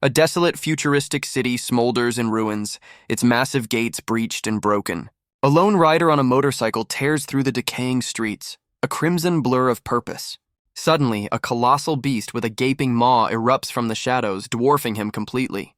A desolate, futuristic city smolders in ruins, its massive gates breached and broken. A lone rider on a motorcycle tears through the decaying streets, a crimson blur of purpose. Suddenly, a colossal beast with a gaping maw erupts from the shadows, dwarfing him completely.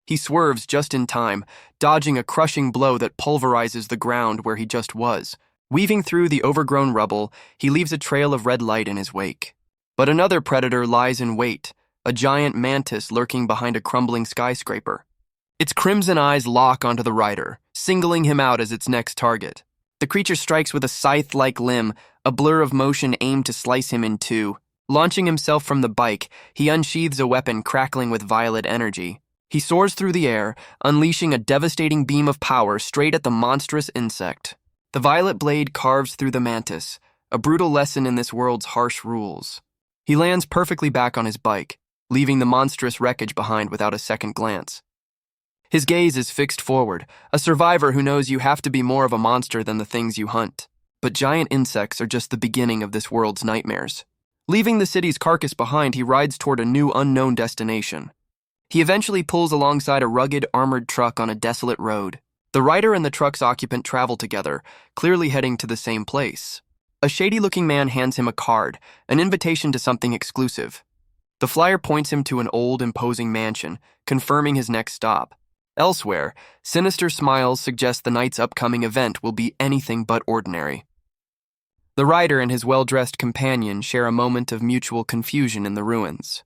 He swerves just in time, dodging a crushing blow that pulverizes the ground where he just was. Weaving through the overgrown rubble, he leaves a trail of red light in his wake. But another predator lies in wait, a giant mantis lurking behind a crumbling skyscraper. Its crimson eyes lock onto the rider, singling him out as its next target. The creature strikes with a scythe-like limb, a blur of motion aimed to slice him in two. Launching himself from the bike, he unsheathes a weapon crackling with violet energy. He soars through the air, unleashing a devastating beam of power straight at the monstrous insect. The violet blade carves through the mantis, a brutal lesson in this world's harsh rules. He lands perfectly back on his bike, leaving the monstrous wreckage behind without a second glance. His gaze is fixed forward, a survivor who knows you have to be more of a monster than the things you hunt. But giant insects are just the beginning of this world's nightmares. Leaving the city's carcass behind, he rides toward a new unknown destination. He eventually pulls alongside a rugged, armored truck on a desolate road. The rider and the truck's occupant travel together, clearly heading to the same place. A shady-looking man hands him a card, an invitation to something exclusive. The flyer points him to an old, imposing mansion, confirming his next stop. Elsewhere, sinister smiles suggest the night's upcoming event will be anything but ordinary. The rider and his well-dressed companion share a moment of mutual confusion in the ruins.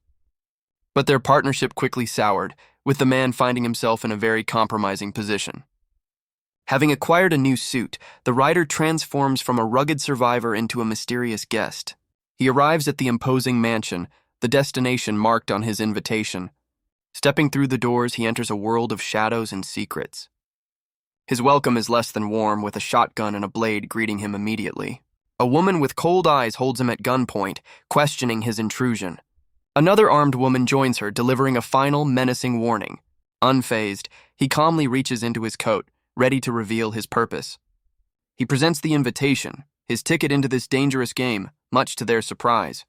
But their partnership quickly soured, with the man finding himself in a very compromising position. Having acquired a new suit, the rider transforms from a rugged survivor into a mysterious guest. He arrives at the imposing mansion, the destination marked on his invitation. Stepping through the doors, he enters a world of shadows and secrets. His welcome is less than warm, with a shotgun and a blade greeting him immediately. A woman with cold eyes holds him at gunpoint, questioning his intrusion. Another armed woman joins her, delivering a final, menacing warning. Unfazed, he calmly reaches into his coat, ready to reveal his purpose. He presents the invitation, his ticket into this dangerous game, much to their surprise.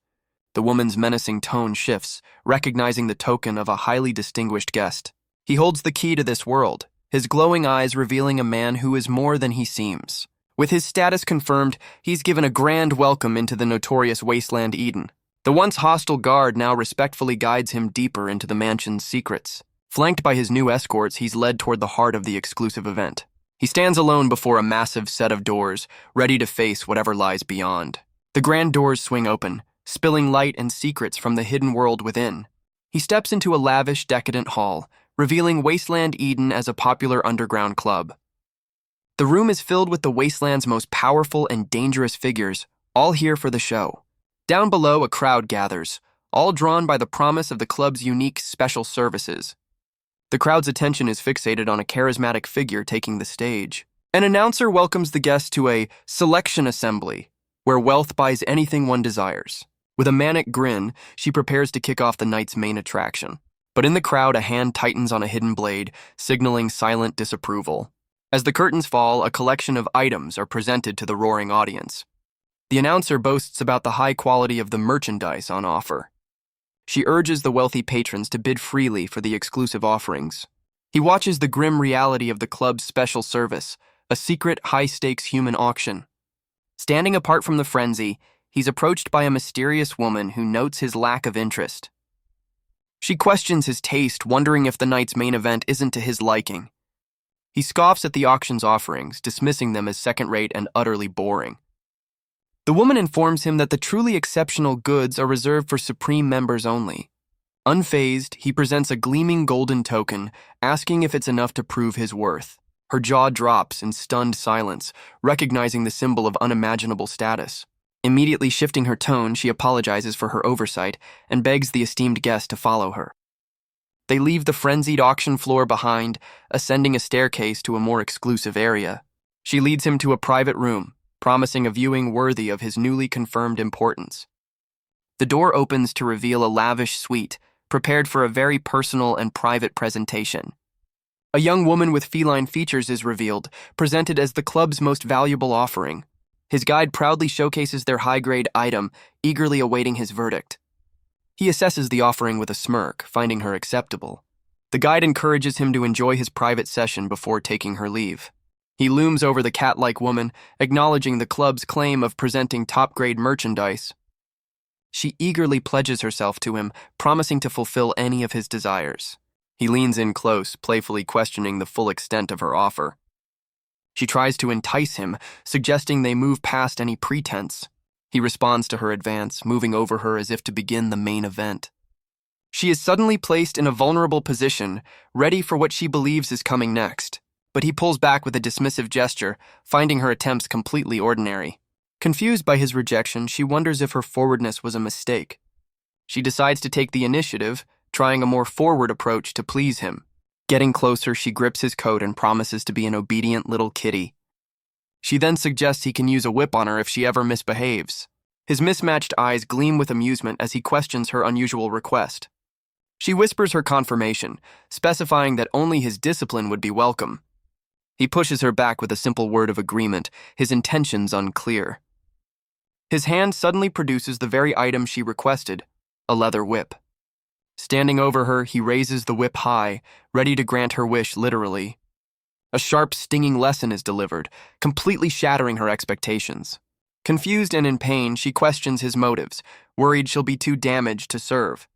The woman's menacing tone shifts, recognizing the token of a highly distinguished guest. He holds the key to this world, his glowing eyes revealing a man who is more than he seems. With his status confirmed, he's given a grand welcome into the notorious Wasteland Eden. The once hostile guard now respectfully guides him deeper into the mansion's secrets. Flanked by his new escorts, he's led toward the heart of the exclusive event. He stands alone before a massive set of doors, ready to face whatever lies beyond. The grand doors swing open, spilling light and secrets from the hidden world within. He steps into a lavish, decadent hall, revealing Wasteland Eden as a popular underground club. The room is filled with the Wasteland's most powerful and dangerous figures, all here for the show. Down below, a crowd gathers, all drawn by the promise of the club's unique special services. The crowd's attention is fixated on a charismatic figure taking the stage. An announcer welcomes the guests to a selection assembly, where wealth buys anything one desires. With a manic grin, she prepares to kick off the night's main attraction. But in the crowd, a hand tightens on a hidden blade, signaling silent disapproval. As the curtains fall, a collection of items are presented to the roaring audience. The announcer boasts about the high quality of the merchandise on offer. She urges the wealthy patrons to bid freely for the exclusive offerings. He watches the grim reality of the club's special service, a secret, high-stakes human auction. Standing apart from the frenzy, he's approached by a mysterious woman who notes his lack of interest. She questions his taste, wondering if the night's main event isn't to his liking. He scoffs at the auction's offerings, dismissing them as second-rate and utterly boring. The woman informs him that the truly exceptional goods are reserved for Supreme members only. Unfazed, he presents a gleaming golden token, asking if it's enough to prove his worth. Her jaw drops in stunned silence, recognizing the symbol of unimaginable status. Immediately shifting her tone, she apologizes for her oversight and begs the esteemed guest to follow her. They leave the frenzied auction floor behind, ascending a staircase to a more exclusive area. She leads him to a private room, promising a viewing worthy of his newly confirmed importance. The door opens to reveal a lavish suite, prepared for a very personal and private presentation. A young woman with feline features is revealed, presented as the club's most valuable offering. His guide proudly showcases their high-grade item, eagerly awaiting his verdict. He assesses the offering with a smirk, finding her acceptable. The guide encourages him to enjoy his private session before taking her leave. He looms over the cat-like woman, acknowledging the club's claim of presenting top-grade merchandise. She eagerly pledges herself to him, promising to fulfill any of his desires. He leans in close, playfully questioning the full extent of her offer. She tries to entice him, suggesting they move past any pretense. He responds to her advance, moving over her as if to begin the main event. She is suddenly placed in a vulnerable position, ready for what she believes is coming next, but he pulls back with a dismissive gesture, finding her attempts completely ordinary. Confused by his rejection, she wonders if her forwardness was a mistake. She decides to take the initiative, trying a more forward approach to please him. Getting closer, she grips his coat and promises to be an obedient little kitty. She then suggests he can use a whip on her if she ever misbehaves. His mismatched eyes gleam with amusement as he questions her unusual request. She whispers her confirmation, specifying that only his discipline would be welcome. He pushes her back with a simple word of agreement, his intentions unclear. His hand suddenly produces the very item she requested, a leather whip. Standing over her, he raises the whip high, ready to grant her wish literally. A sharp, stinging lesson is delivered, completely shattering her expectations. Confused and in pain, she questions his motives, worried she'll be too damaged to serve.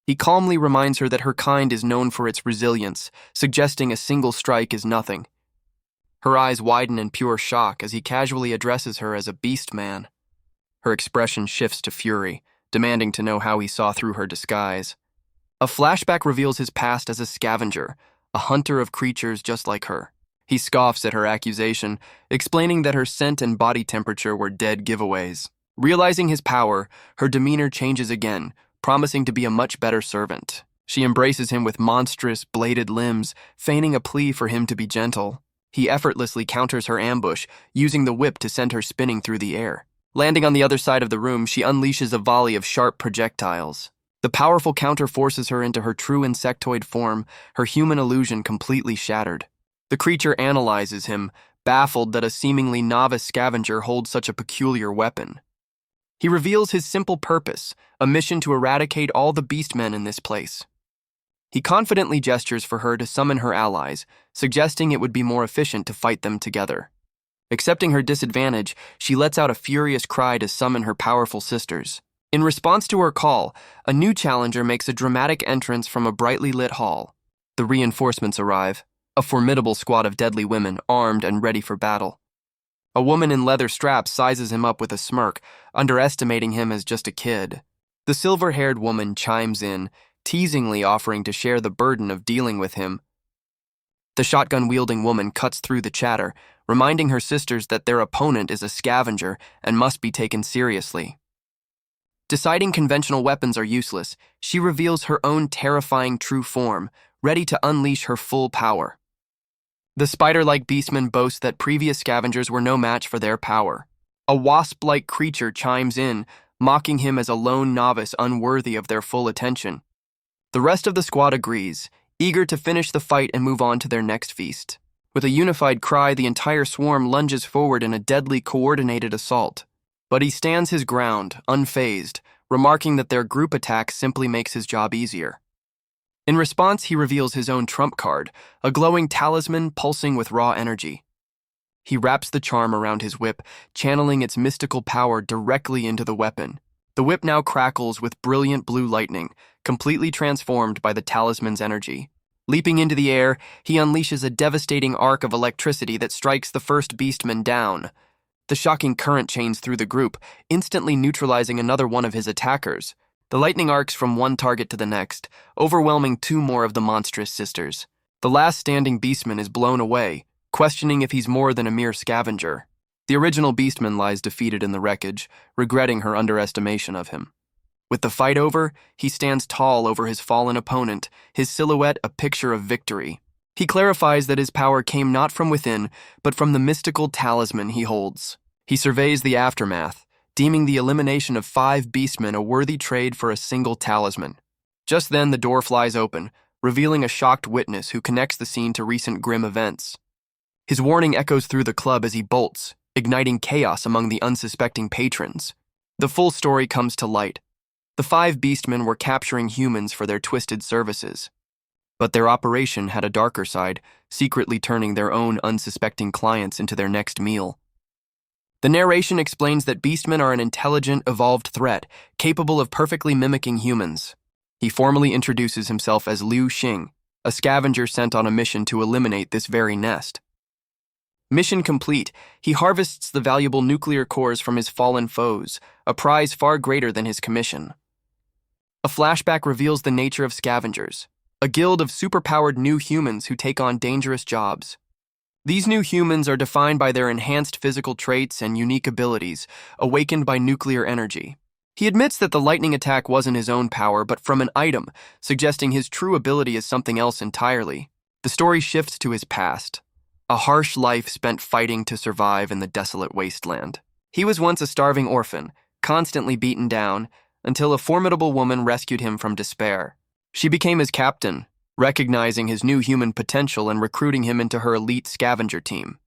He calmly reminds her that her kind is known for its resilience, suggesting a single strike is nothing. Her eyes widen in pure shock as he casually addresses her as a beastman. Her expression shifts to fury, demanding to know how he saw through her disguise. A flashback reveals his past as a scavenger, a hunter of creatures just like her. He scoffs at her accusation, explaining that her scent and body temperature were dead giveaways. Realizing his power, her demeanor changes again, promising to be a much better servant. She embraces him with monstrous, bladed limbs, feigning a plea for him to be gentle. He effortlessly counters her ambush, using the whip to send her spinning through the air. Landing on the other side of the room, she unleashes a volley of sharp projectiles. The powerful counter forces her into her true insectoid form, her human illusion completely shattered. The creature analyzes him, baffled that a seemingly novice scavenger holds such a peculiar weapon. He reveals his simple purpose, a mission to eradicate all the beastmen in this place. He confidently gestures for her to summon her allies, suggesting it would be more efficient to fight them together. Accepting her disadvantage, she lets out a furious cry to summon her powerful sisters. In response to her call, a new challenger makes a dramatic entrance from a brightly lit hall. The reinforcements arrive, a formidable squad of deadly women armed and ready for battle. A woman in leather straps sizes him up with a smirk, underestimating him as just a kid. The silver-haired woman chimes in, teasingly offering to share the burden of dealing with him. The shotgun-wielding woman cuts through the chatter, reminding her sisters that their opponent is a scavenger and must be taken seriously. Deciding conventional weapons are useless, she reveals her own terrifying true form, ready to unleash her full power. The spider-like beastmen boast that previous scavengers were no match for their power. A wasp-like creature chimes in, mocking him as a lone novice unworthy of their full attention. The rest of the squad agrees, eager to finish the fight and move on to their next feast. With a unified cry, the entire swarm lunges forward in a deadly coordinated assault. But he stands his ground, unfazed, remarking that their group attack simply makes his job easier. In response, he reveals his own trump card, a glowing talisman pulsing with raw energy. He wraps the charm around his whip, channeling its mystical power directly into the weapon. The whip now crackles with brilliant blue lightning, completely transformed by the talisman's energy. Leaping into the air, he unleashes a devastating arc of electricity that strikes the first beastman down. The shocking current chains through the group, instantly neutralizing another one of his attackers. The lightning arcs from one target to the next, overwhelming two more of the monstrous sisters. The last standing beastman is blown away, questioning if he's more than a mere scavenger. The original beastman lies defeated in the wreckage, regretting her underestimation of him. With the fight over, he stands tall over his fallen opponent, his silhouette a picture of victory. He clarifies that his power came not from within, but from the mystical talisman he holds. He surveys the aftermath, deeming the elimination of 5 beastmen a worthy trade for a single talisman. Just then, the door flies open, revealing a shocked witness who connects the scene to recent grim events. His warning echoes through the club as he bolts, igniting chaos among the unsuspecting patrons. The full story comes to light. The 5 beastmen were capturing humans for their twisted services. But their operation had a darker side, secretly turning their own unsuspecting clients into their next meal. The narration explains that beastmen are an intelligent, evolved threat, capable of perfectly mimicking humans. He formally introduces himself as Liu Xing, a scavenger sent on a mission to eliminate this very nest. Mission complete, he harvests the valuable nuclear cores from his fallen foes, a prize far greater than his commission. A flashback reveals the nature of scavengers, a guild of superpowered new humans who take on dangerous jobs. These new humans are defined by their enhanced physical traits and unique abilities, awakened by nuclear energy. He admits that the lightning attack wasn't his own power, but from an item, suggesting his true ability is something else entirely. The story shifts to his past, a harsh life spent fighting to survive in the desolate wasteland. He was once a starving orphan, constantly beaten down, until a formidable woman rescued him from despair. She became his captain, recognizing his new human potential and recruiting him into her elite scavenger team.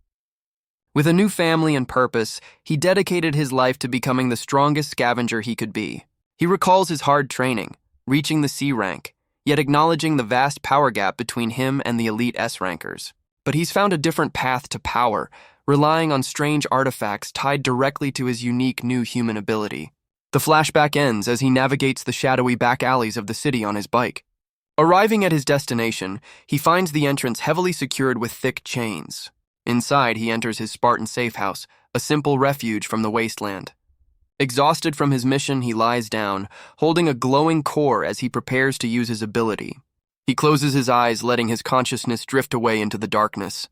With a new family and purpose, he dedicated his life to becoming the strongest scavenger he could be. He recalls his hard training, reaching the C rank, yet acknowledging the vast power gap between him and the elite S rankers. But he's found a different path to power, relying on strange artifacts tied directly to his unique new human ability. The flashback ends as he navigates the shadowy back alleys of the city on his bike. Arriving at his destination, he finds the entrance heavily secured with thick chains. Inside, he enters his Spartan safe house, a simple refuge from the wasteland. Exhausted from his mission, he lies down, holding a glowing core as he prepares to use his ability. He closes his eyes, letting his consciousness drift away into the darkness.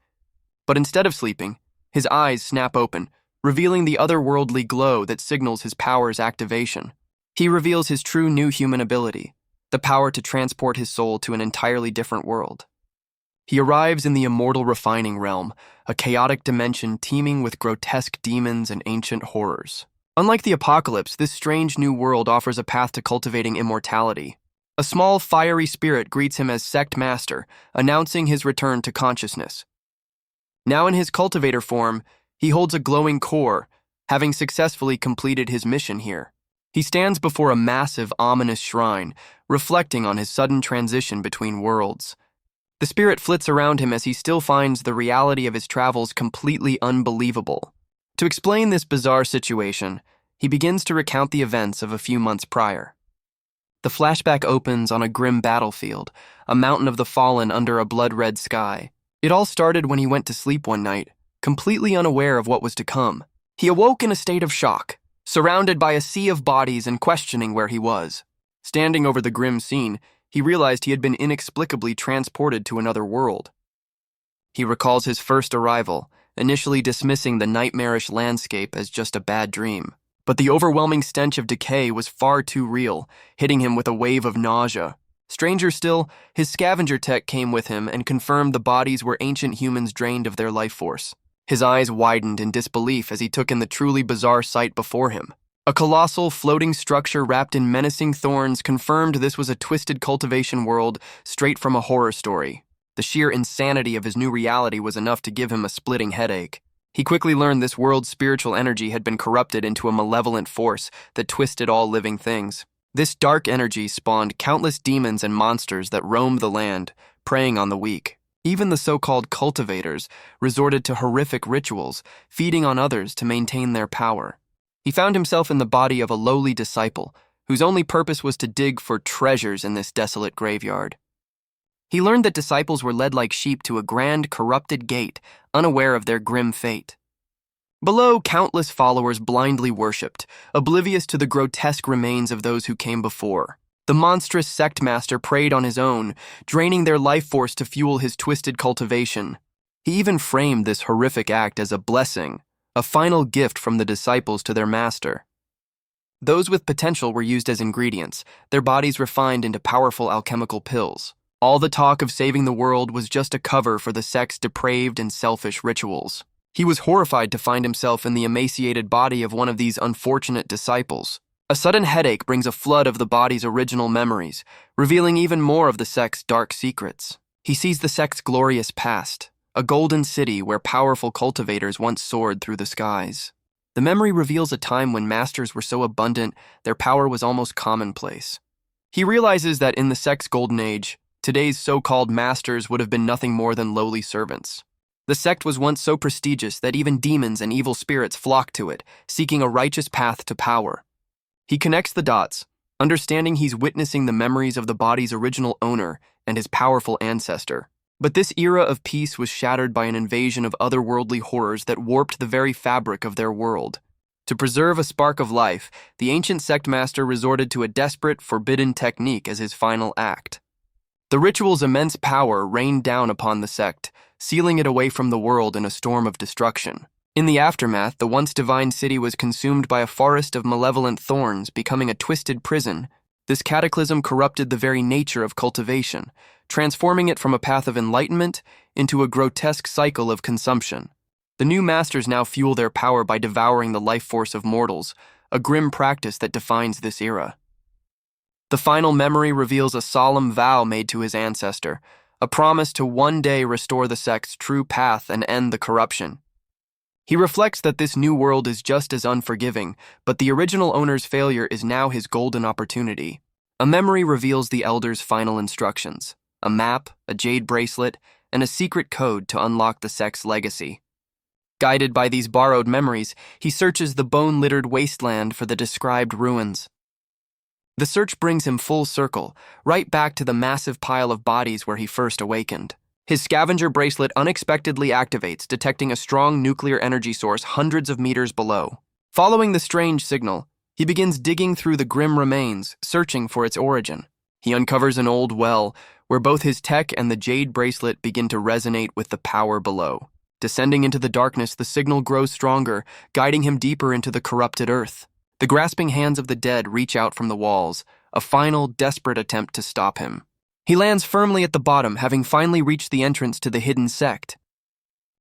But instead of sleeping, his eyes snap open, revealing the otherworldly glow that signals his power's activation. He reveals his true new human ability, the power to transport his soul to an entirely different world. He arrives in the immortal refining realm, a chaotic dimension teeming with grotesque demons and ancient horrors. Unlike the apocalypse, this strange new world offers a path to cultivating immortality. A small, fiery spirit greets him as sect master, announcing his return to consciousness. Now in his cultivator form, he holds a glowing core, having successfully completed his mission here. He stands before a massive, ominous shrine, reflecting on his sudden transition between worlds. The spirit flits around him as he still finds the reality of his travels completely unbelievable. To explain this bizarre situation, he begins to recount the events of a few months prior. The flashback opens on a grim battlefield, a mountain of the fallen under a blood-red sky. It all started when he went to sleep one night, completely unaware of what was to come. He awoke in a state of shock, surrounded by a sea of bodies and questioning where he was. Standing over the grim scene, he realized he had been inexplicably transported to another world. He recalls his first arrival, initially dismissing the nightmarish landscape as just a bad dream. But the overwhelming stench of decay was far too real, hitting him with a wave of nausea. Stranger still, his scavenger tech came with him and confirmed the bodies were ancient humans drained of their life force. His eyes widened in disbelief as he took in the truly bizarre sight before him. A colossal, floating structure wrapped in menacing thorns confirmed this was a twisted cultivation world straight from a horror story. The sheer insanity of his new reality was enough to give him a splitting headache. He quickly learned this world's spiritual energy had been corrupted into a malevolent force that twisted all living things. This dark energy spawned countless demons and monsters that roamed the land, preying on the weak. Even the so-called cultivators resorted to horrific rituals, feeding on others to maintain their power. He found himself in the body of a lowly disciple, whose only purpose was to dig for treasures in this desolate graveyard. He learned that disciples were led like sheep to a grand, corrupted gate, unaware of their grim fate. Below, countless followers blindly worshipped, oblivious to the grotesque remains of those who came before. The monstrous sect master preyed on his own, draining their life force to fuel his twisted cultivation. He even framed this horrific act as a blessing, a final gift from the disciples to their master. Those with potential were used as ingredients, their bodies refined into powerful alchemical pills. All the talk of saving the world was just a cover for the sect's depraved and selfish rituals. He was horrified to find himself in the emaciated body of one of these unfortunate disciples. A sudden headache brings a flood of the body's original memories, revealing even more of the sect's dark secrets. He sees the sect's glorious past, a golden city where powerful cultivators once soared through the skies. The memory reveals a time when masters were so abundant, their power was almost commonplace. He realizes that in the sect's golden age, today's so-called masters would have been nothing more than lowly servants. The sect was once so prestigious that even demons and evil spirits flocked to it, seeking a righteous path to power. He connects the dots, understanding he's witnessing the memories of the body's original owner and his powerful ancestor. But this era of peace was shattered by an invasion of otherworldly horrors that warped the very fabric of their world. To preserve a spark of life, the ancient sect master resorted to a desperate, forbidden technique as his final act. The ritual's immense power rained down upon the sect, sealing it away from the world in a storm of destruction. In the aftermath, the once divine city was consumed by a forest of malevolent thorns, becoming a twisted prison. This cataclysm corrupted the very nature of cultivation, transforming it from a path of enlightenment into a grotesque cycle of consumption. The new masters now fuel their power by devouring the life force of mortals, a grim practice that defines this era. The final memory reveals a solemn vow made to his ancestor, a promise to one day restore the sect's true path and end the corruption. He reflects that this new world is just as unforgiving, but the original owner's failure is now his golden opportunity. A memory reveals the elder's final instructions, a map, a jade bracelet, and a secret code to unlock the sect's legacy. Guided by these borrowed memories, he searches the bone-littered wasteland for the described ruins. The search brings him full circle, right back to the massive pile of bodies where he first awakened. His scavenger bracelet unexpectedly activates, detecting a strong nuclear energy source hundreds of meters below. Following the strange signal, he begins digging through the grim remains, searching for its origin. He uncovers an old well, where both his tech and the jade bracelet begin to resonate with the power below. Descending into the darkness, the signal grows stronger, guiding him deeper into the corrupted earth. The grasping hands of the dead reach out from the walls, a final, desperate attempt to stop him. He lands firmly at the bottom, having finally reached the entrance to the hidden sect.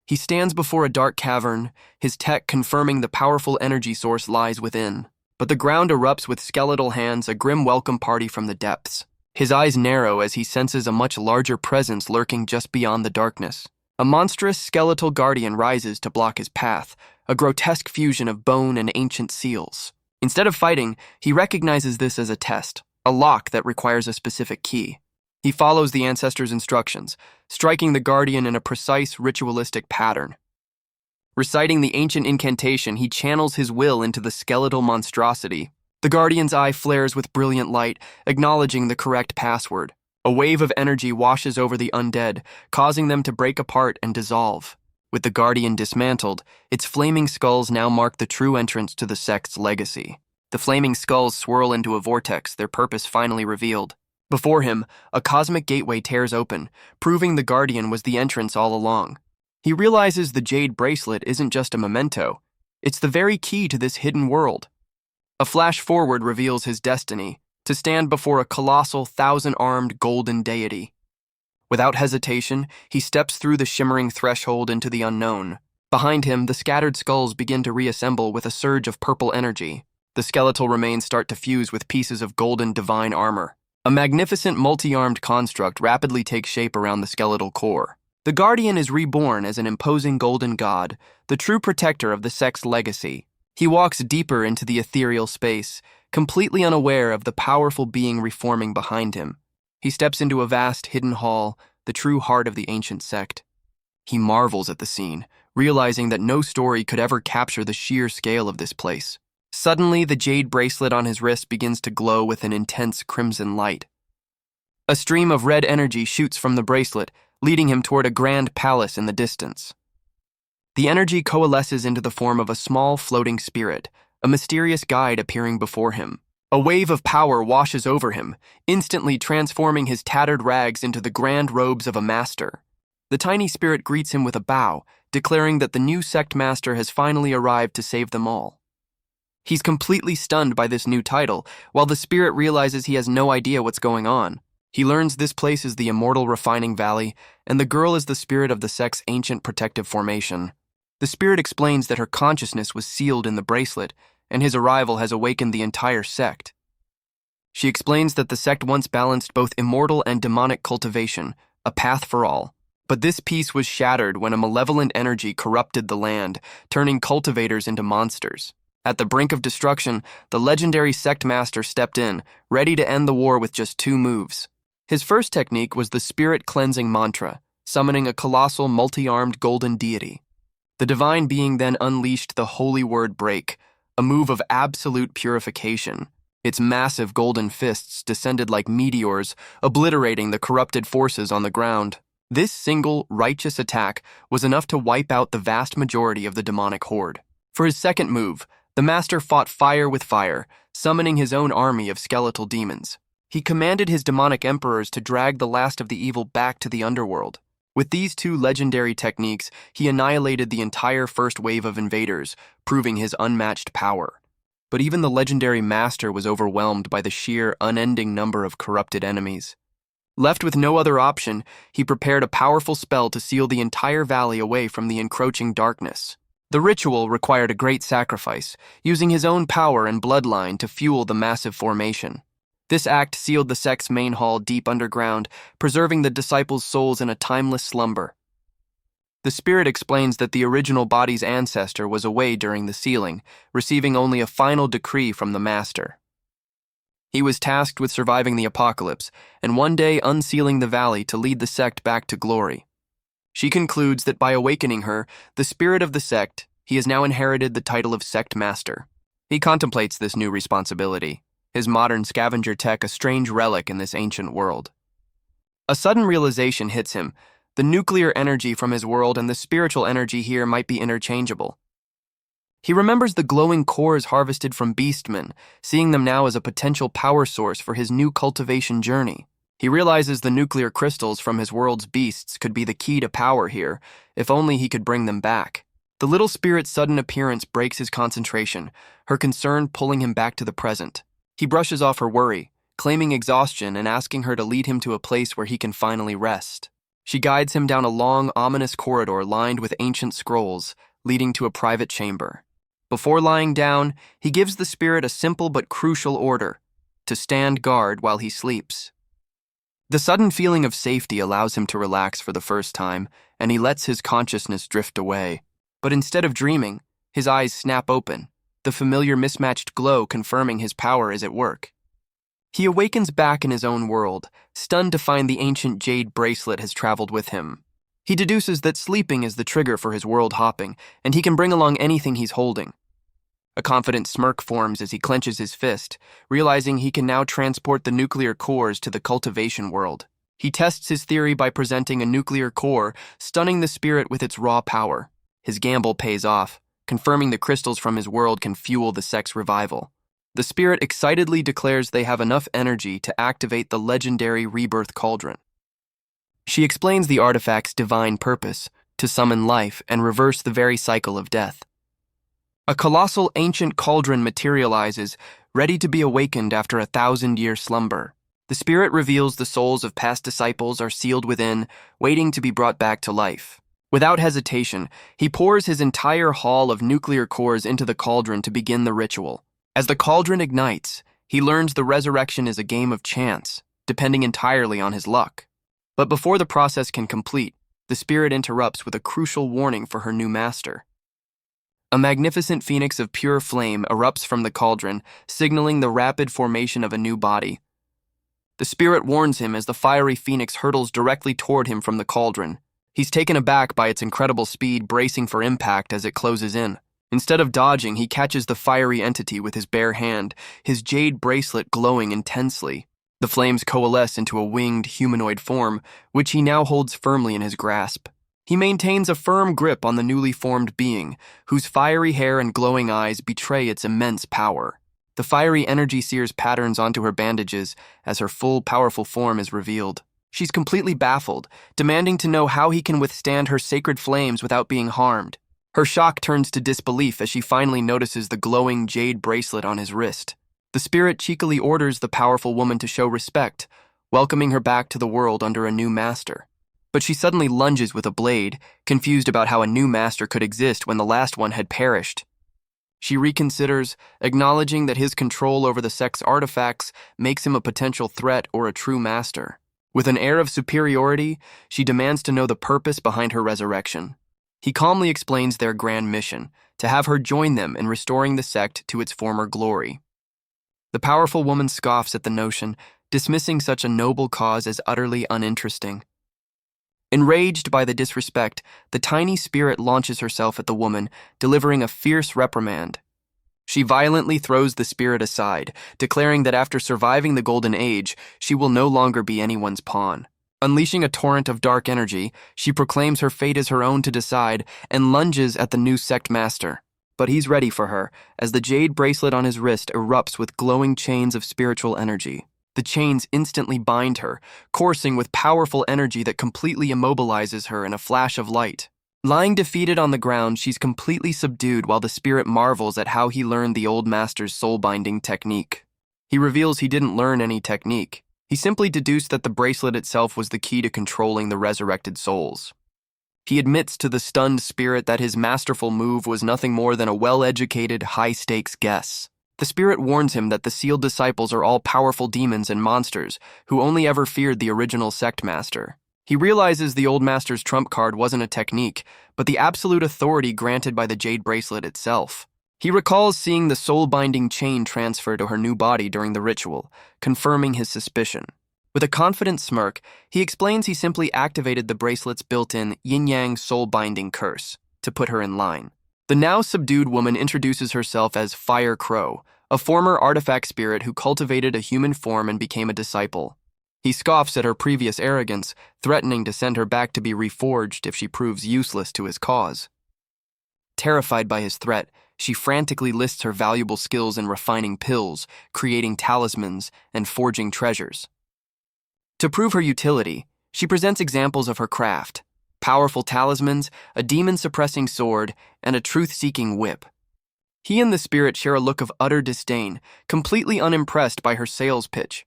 He stands before a dark cavern, his tech confirming the powerful energy source lies within. But the ground erupts with skeletal hands, a grim welcome party from the depths. His eyes narrow as he senses a much larger presence lurking just beyond the darkness. A monstrous skeletal guardian rises to block his path, a grotesque fusion of bone and ancient seals. Instead of fighting, he recognizes this as a test, a lock that requires a specific key. He follows the ancestor's instructions, striking the guardian in a precise ritualistic pattern. Reciting the ancient incantation, he channels his will into the skeletal monstrosity. The guardian's eye flares with brilliant light, acknowledging the correct password. A wave of energy washes over the undead, causing them to break apart and dissolve. With the guardian dismantled, its flaming skulls now mark the true entrance to the sect's legacy. The flaming skulls swirl into a vortex, their purpose finally revealed. Before him, a cosmic gateway tears open, proving the guardian was the entrance all along. He realizes the jade bracelet isn't just a memento, it's the very key to this hidden world. A flash forward reveals his destiny, to stand before a colossal, thousand-armed golden deity. Without hesitation, he steps through the shimmering threshold into the unknown. Behind him, the scattered skulls begin to reassemble with a surge of purple energy. The skeletal remains start to fuse with pieces of golden divine armor. A magnificent multi-armed construct rapidly takes shape around the skeletal core. The Guardian is reborn as an imposing golden god, the true protector of the sect's legacy. He walks deeper into the ethereal space, completely unaware of the powerful being reforming behind him. He steps into a vast hidden hall, the true heart of the ancient sect. He marvels at the scene, realizing that no story could ever capture the sheer scale of this place. Suddenly, the jade bracelet on his wrist begins to glow with an intense crimson light. A stream of red energy shoots from the bracelet, leading him toward a grand palace in the distance. The energy coalesces into the form of a small floating spirit, a mysterious guide appearing before him. A wave of power washes over him, instantly transforming his tattered rags into the grand robes of a master. The tiny spirit greets him with a bow, declaring that the new sect master has finally arrived to save them all. He's completely stunned by this new title, while the spirit realizes he has no idea what's going on. He learns this place is the immortal refining valley, and the girl is the spirit of the sect's ancient protective formation. The spirit explains that her consciousness was sealed in the bracelet, and his arrival has awakened the entire sect. She explains that the sect once balanced both immortal and demonic cultivation, a path for all. But this peace was shattered when a malevolent energy corrupted the land, turning cultivators into monsters. At the brink of destruction, the legendary sect master stepped in, ready to end the war with just 2 moves. His first technique was the spirit cleansing mantra, summoning a colossal multi-armed golden deity. The divine being then unleashed the holy word break, a move of absolute purification. Its massive golden fists descended like meteors, obliterating the corrupted forces on the ground. This single, righteous attack was enough to wipe out the vast majority of the demonic horde. For his second move, the master fought fire with fire, summoning his own army of skeletal demons. He commanded his demonic emperors to drag the last of the evil back to the underworld. With these 2 legendary techniques, he annihilated the entire first wave of invaders, proving his unmatched power. But even the legendary master was overwhelmed by the sheer, unending number of corrupted enemies. Left with no other option, he prepared a powerful spell to seal the entire valley away from the encroaching darkness. The ritual required a great sacrifice, using his own power and bloodline to fuel the massive formation. This act sealed the sect's main hall deep underground, preserving the disciples' souls in a timeless slumber. The spirit explains that the original body's ancestor was away during the sealing, receiving only a final decree from the master. He was tasked with surviving the apocalypse, and one day unsealing the valley to lead the sect back to glory. She concludes that by awakening her, the spirit of the sect, he has now inherited the title of sect master. He contemplates this new responsibility, his modern scavenger tech a strange relic in this ancient world. A sudden realization hits him. The nuclear energy from his world and the spiritual energy here might be interchangeable. He remembers the glowing cores harvested from beastmen, seeing them now as a potential power source for his new cultivation journey. He realizes the nuclear crystals from his world's beasts could be the key to power here, if only he could bring them back. The little spirit's sudden appearance breaks his concentration, her concern pulling him back to the present. He brushes off her worry, claiming exhaustion and asking her to lead him to a place where he can finally rest. She guides him down a long, ominous corridor lined with ancient scrolls, leading to a private chamber. Before lying down, he gives the spirit a simple but crucial order: to stand guard while he sleeps. The sudden feeling of safety allows him to relax for the first time, and he lets his consciousness drift away. But instead of dreaming, his eyes snap open, the familiar mismatched glow confirming his power is at work. He awakens back in his own world, stunned to find the ancient jade bracelet has traveled with him. He deduces that sleeping is the trigger for his world hopping, and he can bring along anything he's holding. A confident smirk forms as he clenches his fist, realizing he can now transport the nuclear cores to the cultivation world. He tests his theory by presenting a nuclear core, stunning the spirit with its raw power. His gamble pays off, confirming the crystals from his world can fuel the sect's revival. The spirit excitedly declares they have enough energy to activate the legendary rebirth cauldron. She explains the artifact's divine purpose, to summon life and reverse the very cycle of death. A colossal ancient cauldron materializes, ready to be awakened after a 1,000-year slumber. The spirit reveals the souls of past disciples are sealed within, waiting to be brought back to life. Without hesitation, he pours his entire haul of nuclear cores into the cauldron to begin the ritual. As the cauldron ignites, he learns the resurrection is a game of chance, depending entirely on his luck. But before the process can complete, the spirit interrupts with a crucial warning for her new master. A magnificent phoenix of pure flame erupts from the cauldron, signaling the rapid formation of a new body. The spirit warns him as the fiery phoenix hurtles directly toward him from the cauldron. He's taken aback by its incredible speed, bracing for impact as it closes in. Instead of dodging, he catches the fiery entity with his bare hand, his jade bracelet glowing intensely. The flames coalesce into a winged humanoid form, which he now holds firmly in his grasp. He maintains a firm grip on the newly formed being, whose fiery hair and glowing eyes betray its immense power. The fiery energy sears patterns onto her bandages as her full, powerful form is revealed. She's completely baffled, demanding to know how he can withstand her sacred flames without being harmed. Her shock turns to disbelief as she finally notices the glowing jade bracelet on his wrist. The spirit cheekily orders the powerful woman to show respect, welcoming her back to the world under a new master. But she suddenly lunges with a blade, confused about how a new master could exist when the last one had perished. She reconsiders, acknowledging that his control over the sect's artifacts makes him a potential threat or a true master. With an air of superiority, she demands to know the purpose behind her resurrection. He calmly explains their grand mission, to have her join them in restoring the sect to its former glory. The powerful woman scoffs at the notion, dismissing such a noble cause as utterly uninteresting. Enraged by the disrespect, the tiny spirit launches herself at the woman, delivering a fierce reprimand. She violently throws the spirit aside, declaring that after surviving the Golden Age, she will no longer be anyone's pawn. Unleashing a torrent of dark energy, she proclaims her fate as her own to decide and lunges at the new sect master. But he's ready for her, as the jade bracelet on his wrist erupts with glowing chains of spiritual energy. The chains instantly bind her, coursing with powerful energy that completely immobilizes her in a flash of light. Lying defeated on the ground, she's completely subdued while the spirit marvels at how he learned the old master's soul-binding technique. He reveals he didn't learn any technique. He simply deduced that the bracelet itself was the key to controlling the resurrected souls. He admits to the stunned spirit that his masterful move was nothing more than a well-educated, high-stakes guess. The spirit warns him that the sealed disciples are all powerful demons and monsters who only ever feared the original sect master. He realizes the old master's trump card wasn't a technique, but the absolute authority granted by the jade bracelet itself. He recalls seeing the soul-binding chain transfer to her new body during the ritual, confirming his suspicion. With a confident smirk, he explains he simply activated the bracelet's built-in yin-yang soul-binding curse to put her in line. The now subdued woman introduces herself as Fire Crow, a former artifact spirit who cultivated a human form and became a disciple. He scoffs at her previous arrogance, threatening to send her back to be reforged if she proves useless to his cause. Terrified by his threat, she frantically lists her valuable skills in refining pills, creating talismans, and forging treasures. To prove her utility, she presents examples of her craft: powerful talismans, a demon-suppressing sword, and a truth-seeking whip. He and the spirit share a look of utter disdain, completely unimpressed by her sales pitch.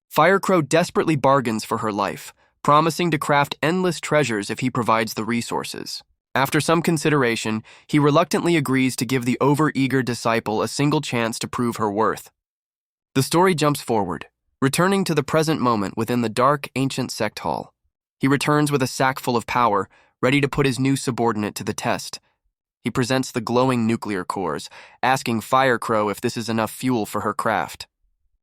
Firecrow desperately bargains for her life, promising to craft endless treasures if he provides the resources. After some consideration, he reluctantly agrees to give the over-eager disciple a single chance to prove her worth. The story jumps forward, returning to the present moment within the dark, ancient sect hall. He returns with a sack full of power, ready to put his new subordinate to the test. He presents the glowing nuclear cores, asking Firecrow if this is enough fuel for her craft.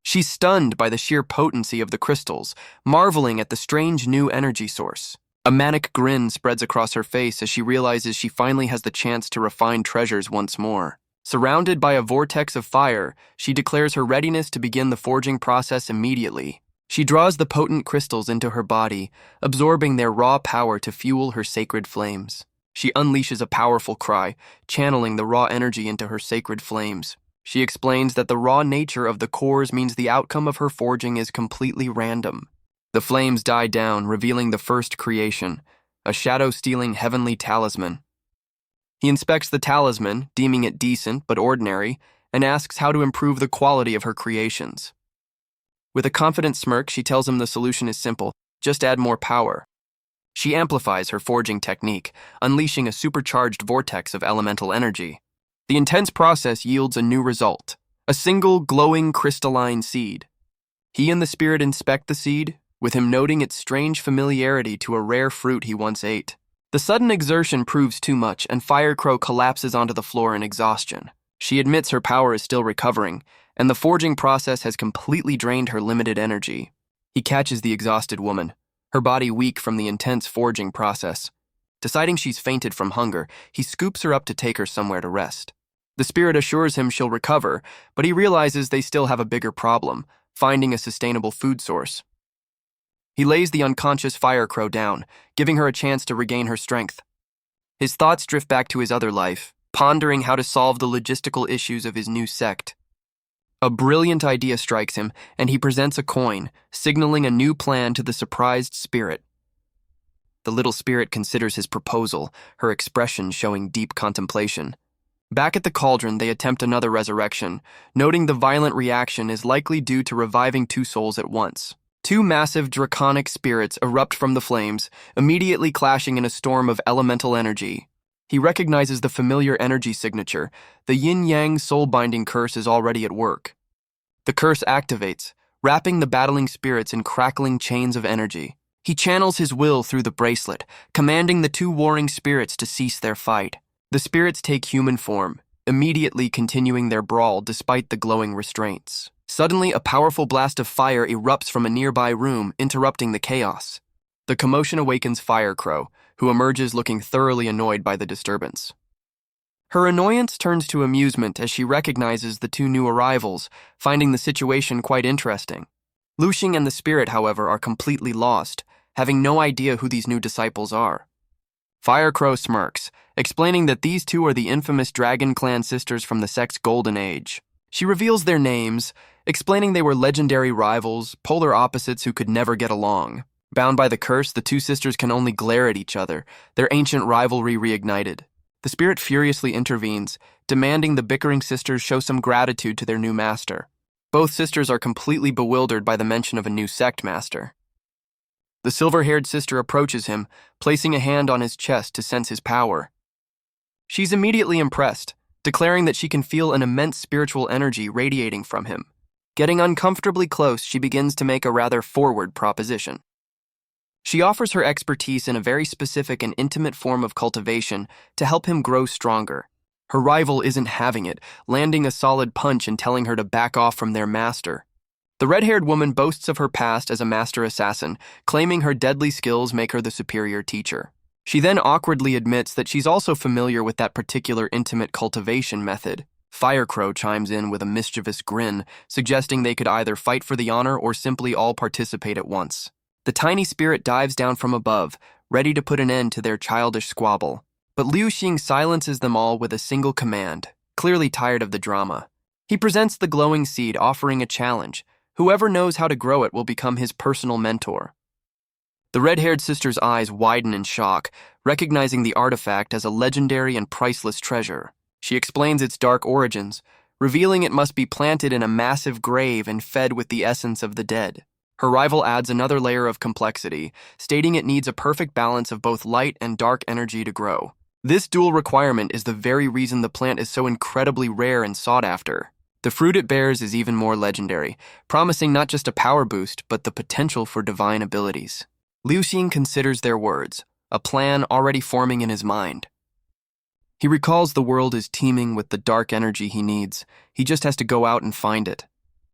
She's stunned by the sheer potency of the crystals, marveling at the strange new energy source. A manic grin spreads across her face as she realizes she finally has the chance to refine treasures once more. Surrounded by a vortex of fire, she declares her readiness to begin the forging process immediately. She draws the potent crystals into her body, absorbing their raw power to fuel her sacred flames. She unleashes a powerful cry, channeling the raw energy into her sacred flames. She explains that the raw nature of the cores means the outcome of her forging is completely random. The flames die down, revealing the first creation, a shadow-stealing heavenly talisman. He inspects the talisman, deeming it decent but ordinary, and asks how to improve the quality of her creations. With a confident smirk, she tells him the solution is simple: just add more power. She amplifies her forging technique, unleashing a supercharged vortex of elemental energy. The intense process yields a new result: a single glowing crystalline seed. He and the spirit inspect the seed, with him noting its strange familiarity to a rare fruit he once ate. The sudden exertion proves too much, and Firecrow collapses onto the floor in exhaustion. She admits her power is still recovering, and the forging process has completely drained her limited energy. He catches the exhausted woman, her body weak from the intense forging process. Deciding she's fainted from hunger, he scoops her up to take her somewhere to rest. The spirit assures him she'll recover, but he realizes they still have a bigger problem: finding a sustainable food source. He lays the unconscious Firecrow down, giving her a chance to regain her strength. His thoughts drift back to his other life, pondering how to solve the logistical issues of his new sect. A brilliant idea strikes him, and he presents a coin, signaling a new plan to the surprised spirit. The little spirit considers his proposal, her expression showing deep contemplation. Back at the cauldron, they attempt another resurrection, noting the violent reaction is likely due to reviving two souls at once. Two massive draconic spirits erupt from the flames, immediately clashing in a storm of elemental energy. He recognizes the familiar energy signature. The yin-yang soul-binding curse is already at work. The curse activates, wrapping the battling spirits in crackling chains of energy. He channels his will through the bracelet, commanding the two warring spirits to cease their fight. The spirits take human form, immediately continuing their brawl despite the glowing restraints. Suddenly, a powerful blast of fire erupts from a nearby room, interrupting the chaos. The commotion awakens Firecrow, who emerges looking thoroughly annoyed by the disturbance. Her annoyance turns to amusement as she recognizes the two new arrivals, finding the situation quite interesting. Luxing and the spirit, however, are completely lost, having no idea who these new disciples are. Firecrow smirks, explaining that these two are the infamous Dragon Clan sisters from the sect's golden age. She reveals their names, explaining they were legendary rivals, polar opposites who could never get along. Bound by the curse, the two sisters can only glare at each other, their ancient rivalry reignited. The spirit furiously intervenes, demanding the bickering sisters show some gratitude to their new master. Both sisters are completely bewildered by the mention of a new sect master. The silver-haired sister approaches him, placing a hand on his chest to sense his power. She's immediately impressed, declaring that she can feel an immense spiritual energy radiating from him. Getting uncomfortably close, she begins to make a rather forward proposition. She offers her expertise in a very specific and intimate form of cultivation to help him grow stronger. Her rival isn't having it, landing a solid punch and telling her to back off from their master. The red-haired woman boasts of her past as a master assassin, claiming her deadly skills make her the superior teacher. She then awkwardly admits that she's also familiar with that particular intimate cultivation method. Firecrow chimes in with a mischievous grin, suggesting they could either fight for the honor or simply all participate at once. The tiny spirit dives down from above, ready to put an end to their childish squabble. But Luxing silences them all with a single command, clearly tired of the drama. He presents the glowing seed, offering a challenge. Whoever knows how to grow it will become his personal mentor. The red-haired sister's eyes widen in shock, recognizing the artifact as a legendary and priceless treasure. She explains its dark origins, revealing it must be planted in a massive grave and fed with the essence of the dead. Her rival adds another layer of complexity, stating it needs a perfect balance of both light and dark energy to grow. This dual requirement is the very reason the plant is so incredibly rare and sought after. The fruit it bears is even more legendary, promising not just a power boost, but the potential for divine abilities. Luxing considers their words, a plan already forming in his mind. He recalls the world is teeming with the dark energy he needs. He just has to go out and find it.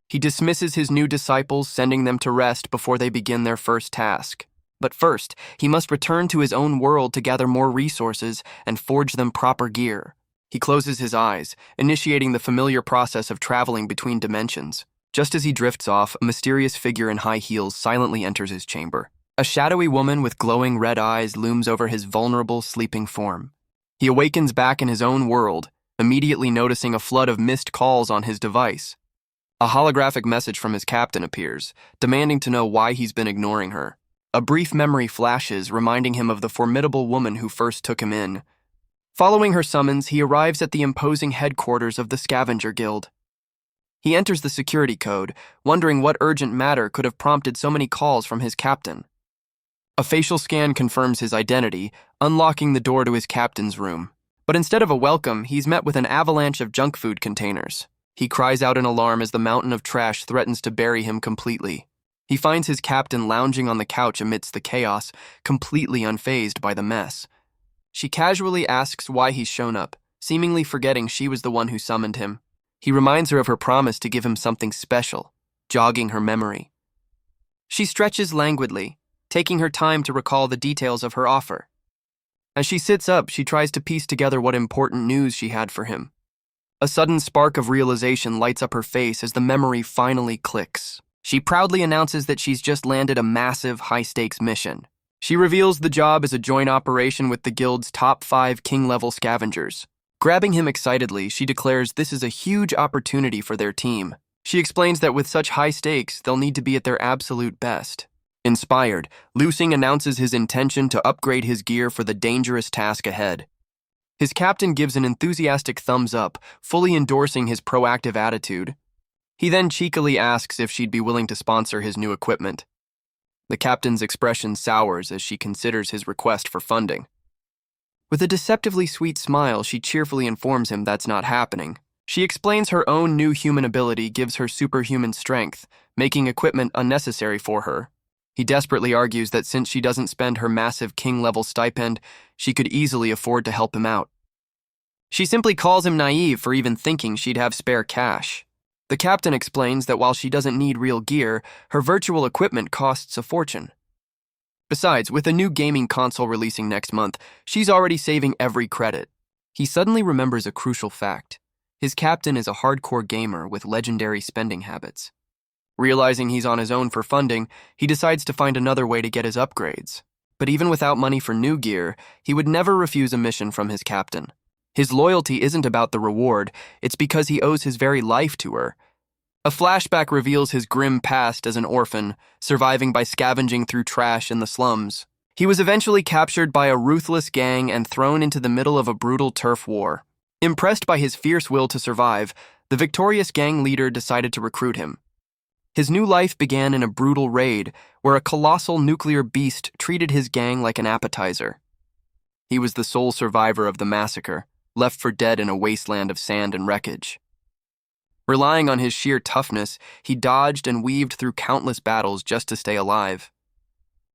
He dismisses his new disciples, sending them to rest before they begin their first task. But first, he must return to his own world to gather more resources and forge them proper gear. He closes his eyes, initiating the familiar process of traveling between dimensions. Just as he drifts off, a mysterious figure in high heels silently enters his chamber. A shadowy woman with glowing red eyes looms over his vulnerable, sleeping form. He awakens back in his own world, immediately noticing a flood of missed calls on his device. A holographic message from his captain appears, demanding to know why he's been ignoring her. A brief memory flashes, reminding him of the formidable woman who first took him in. Following her summons, he arrives at the imposing headquarters of the Scavenger Guild. He enters the security code, wondering what urgent matter could have prompted so many calls from his captain. A facial scan confirms his identity, unlocking the door to his captain's room. But instead of a welcome, he's met with an avalanche of junk food containers. He cries out in alarm as the mountain of trash threatens to bury him completely. He finds his captain lounging on the couch amidst the chaos, completely unfazed by the mess. She casually asks why he's shown up, seemingly forgetting she was the one who summoned him. He reminds her of her promise to give him something special, jogging her memory. She stretches languidly, taking her time to recall the details of her offer. As she sits up, she tries to piece together what important news she had for him. A sudden spark of realization lights up her face as the memory finally clicks. She proudly announces that she's just landed a massive, high-stakes mission. She reveals the job is a joint operation with the guild's top 5 king-level scavengers. Grabbing him excitedly, she declares this is a huge opportunity for their team. She explains that with such high stakes, they'll need to be at their absolute best. Inspired, Luxing announces his intention to upgrade his gear for the dangerous task ahead. His captain gives an enthusiastic thumbs up, fully endorsing his proactive attitude. He then cheekily asks if she'd be willing to sponsor his new equipment. The captain's expression sours as she considers his request for funding. With a deceptively sweet smile, she cheerfully informs him that's not happening. She explains her own new human ability gives her superhuman strength, making equipment unnecessary for her. He desperately argues that since she doesn't spend her massive king-level stipend, she could easily afford to help him out. She simply calls him naive for even thinking she'd have spare cash. The captain explains that while she doesn't need real gear, her virtual equipment costs a fortune. Besides, with a new gaming console releasing next month, she's already saving every credit. He suddenly remembers a crucial fact. His captain is a hardcore gamer with legendary spending habits. Realizing he's on his own for funding, he decides to find another way to get his upgrades. But even without money for new gear, he would never refuse a mission from his captain. His loyalty isn't about the reward, it's because he owes his very life to her. A flashback reveals his grim past as an orphan, surviving by scavenging through trash in the slums. He was eventually captured by a ruthless gang and thrown into the middle of a brutal turf war. Impressed by his fierce will to survive, the victorious gang leader decided to recruit him. His new life began in a brutal raid where a colossal nuclear beast treated his gang like an appetizer. He was the sole survivor of the massacre, left for dead in a wasteland of sand and wreckage. Relying on his sheer toughness, he dodged and weaved through countless battles just to stay alive.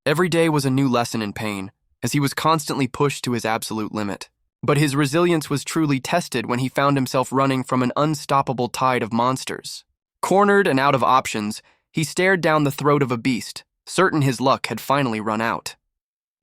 Every day was a new lesson in pain, as he was constantly pushed to his absolute limit. But his resilience was truly tested when he found himself running from an unstoppable tide of monsters. Cornered and out of options, he stared down the throat of a beast, certain his luck had finally run out.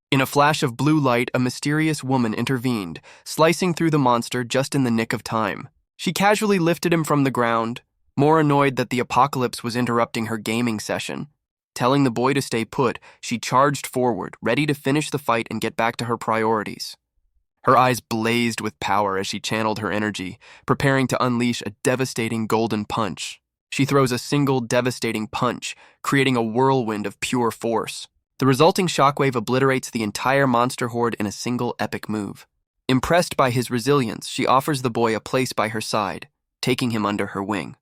In a flash of blue light, a mysterious woman intervened, slicing through the monster just in the nick of time. She casually lifted him from the ground, more annoyed that the apocalypse was interrupting her gaming session. Telling the boy to stay put, she charged forward, ready to finish the fight and get back to her priorities. Her eyes blazed with power as she channeled her energy, preparing to unleash a devastating golden punch. She throws a single devastating punch, creating a whirlwind of pure force. The resulting shockwave obliterates the entire monster horde in a single epic move. Impressed by his resilience, she offers the boy a place by her side, taking him under her wing.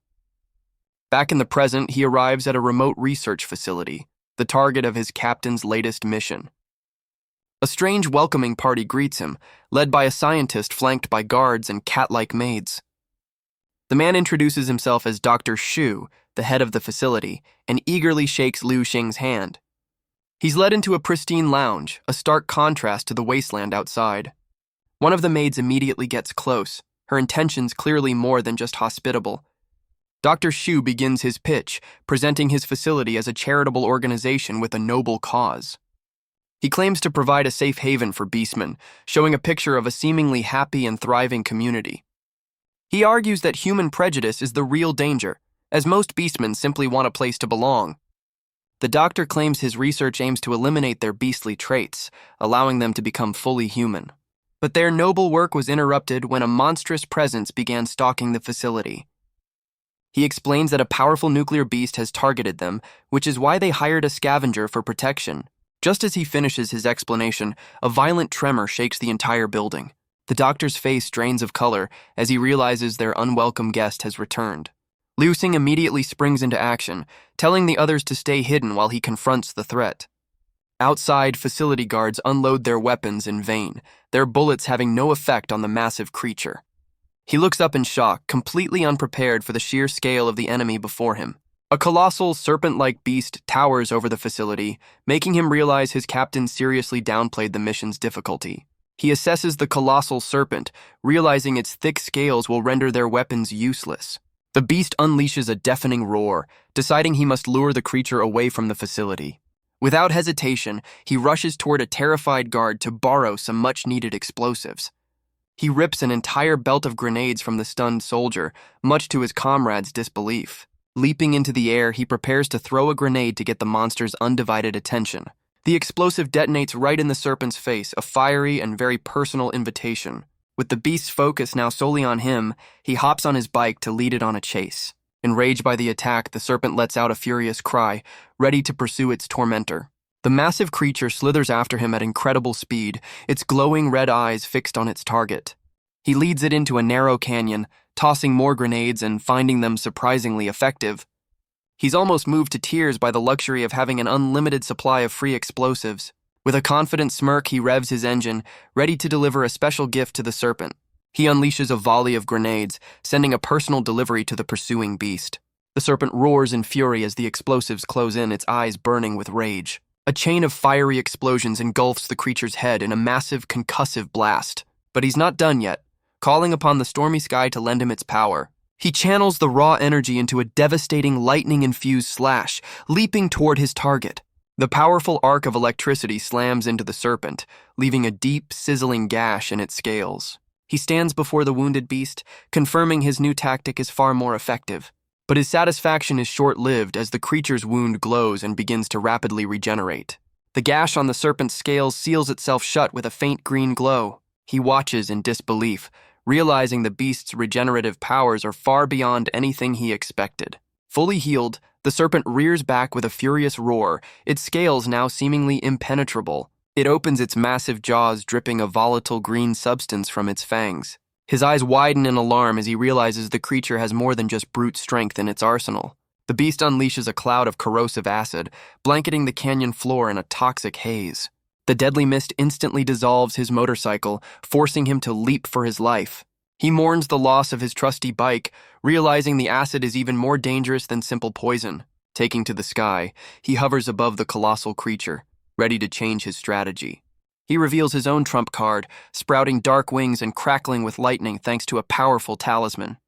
Back in the present, he arrives at a remote research facility, the target of his captain's latest mission. A strange welcoming party greets him, led by a scientist flanked by guards and cat-like maids. The man introduces himself as Dr. Shu, the head of the facility, and eagerly shakes Liu Xing's hand. He's led into a pristine lounge, a stark contrast to the wasteland outside. One of the maids immediately gets close, her intentions clearly more than just hospitable. Dr. Shu begins his pitch, presenting his facility as a charitable organization with a noble cause. He claims to provide a safe haven for beastmen, showing a picture of a seemingly happy and thriving community. He argues that human prejudice is the real danger, as most beastmen simply want a place to belong. The doctor claims his research aims to eliminate their beastly traits, allowing them to become fully human. But their noble work was interrupted when a monstrous presence began stalking the facility. He explains that a powerful nuclear beast has targeted them, which is why they hired a scavenger for protection. Just as he finishes his explanation, a violent tremor shakes the entire building. The doctor's face drains of color as he realizes their unwelcome guest has returned. Liu Xing immediately springs into action, telling the others to stay hidden while he confronts the threat. Outside, facility guards unload their weapons in vain, their bullets having no effect on the massive creature. He looks up in shock, completely unprepared for the sheer scale of the enemy before him. A colossal, serpent-like beast towers over the facility, making him realize his captain seriously downplayed the mission's difficulty. He assesses the colossal serpent, realizing its thick scales will render their weapons useless. The beast unleashes a deafening roar, deciding he must lure the creature away from the facility. Without hesitation, he rushes toward a terrified guard to borrow some much-needed explosives. He rips an entire belt of grenades from the stunned soldier, much to his comrades' disbelief. Leaping into the air, he prepares to throw a grenade to get the monster's undivided attention. The explosive detonates right in the serpent's face, a fiery and very personal invitation. With the beast's focus now solely on him, he hops on his bike to lead it on a chase. Enraged by the attack, the serpent lets out a furious cry, ready to pursue its tormentor. The massive creature slithers after him at incredible speed, its glowing red eyes fixed on its target. He leads it into a narrow canyon, tossing more grenades and finding them surprisingly effective. He's almost moved to tears by the luxury of having an unlimited supply of free explosives. With a confident smirk, he revs his engine, ready to deliver a special gift to the serpent. He unleashes a volley of grenades, sending a personal delivery to the pursuing beast. The serpent roars in fury as the explosives close in, its eyes burning with rage. A chain of fiery explosions engulfs the creature's head in a massive concussive blast. But he's not done yet, calling upon the stormy sky to lend him its power. He channels the raw energy into a devastating lightning-infused slash, leaping toward his target. The powerful arc of electricity slams into the serpent, leaving a deep, sizzling gash in its scales. He stands before the wounded beast, confirming his new tactic is far more effective. But his satisfaction is short-lived as the creature's wound glows and begins to rapidly regenerate. The gash on the serpent's scales seals itself shut with a faint green glow. He watches in disbelief, realizing the beast's regenerative powers are far beyond anything he expected. Fully healed, the serpent rears back with a furious roar, its scales now seemingly impenetrable. It opens its massive jaws, dripping a volatile green substance from its fangs. His eyes widen in alarm as he realizes the creature has more than just brute strength in its arsenal. The beast unleashes a cloud of corrosive acid, blanketing the canyon floor in a toxic haze. The deadly mist instantly dissolves his motorcycle, forcing him to leap for his life. He mourns the loss of his trusty bike, realizing the acid is even more dangerous than simple poison. Taking to the sky, he hovers above the colossal creature, ready to change his strategy. He reveals his own trump card, sprouting dark wings and crackling with lightning thanks to a powerful talisman.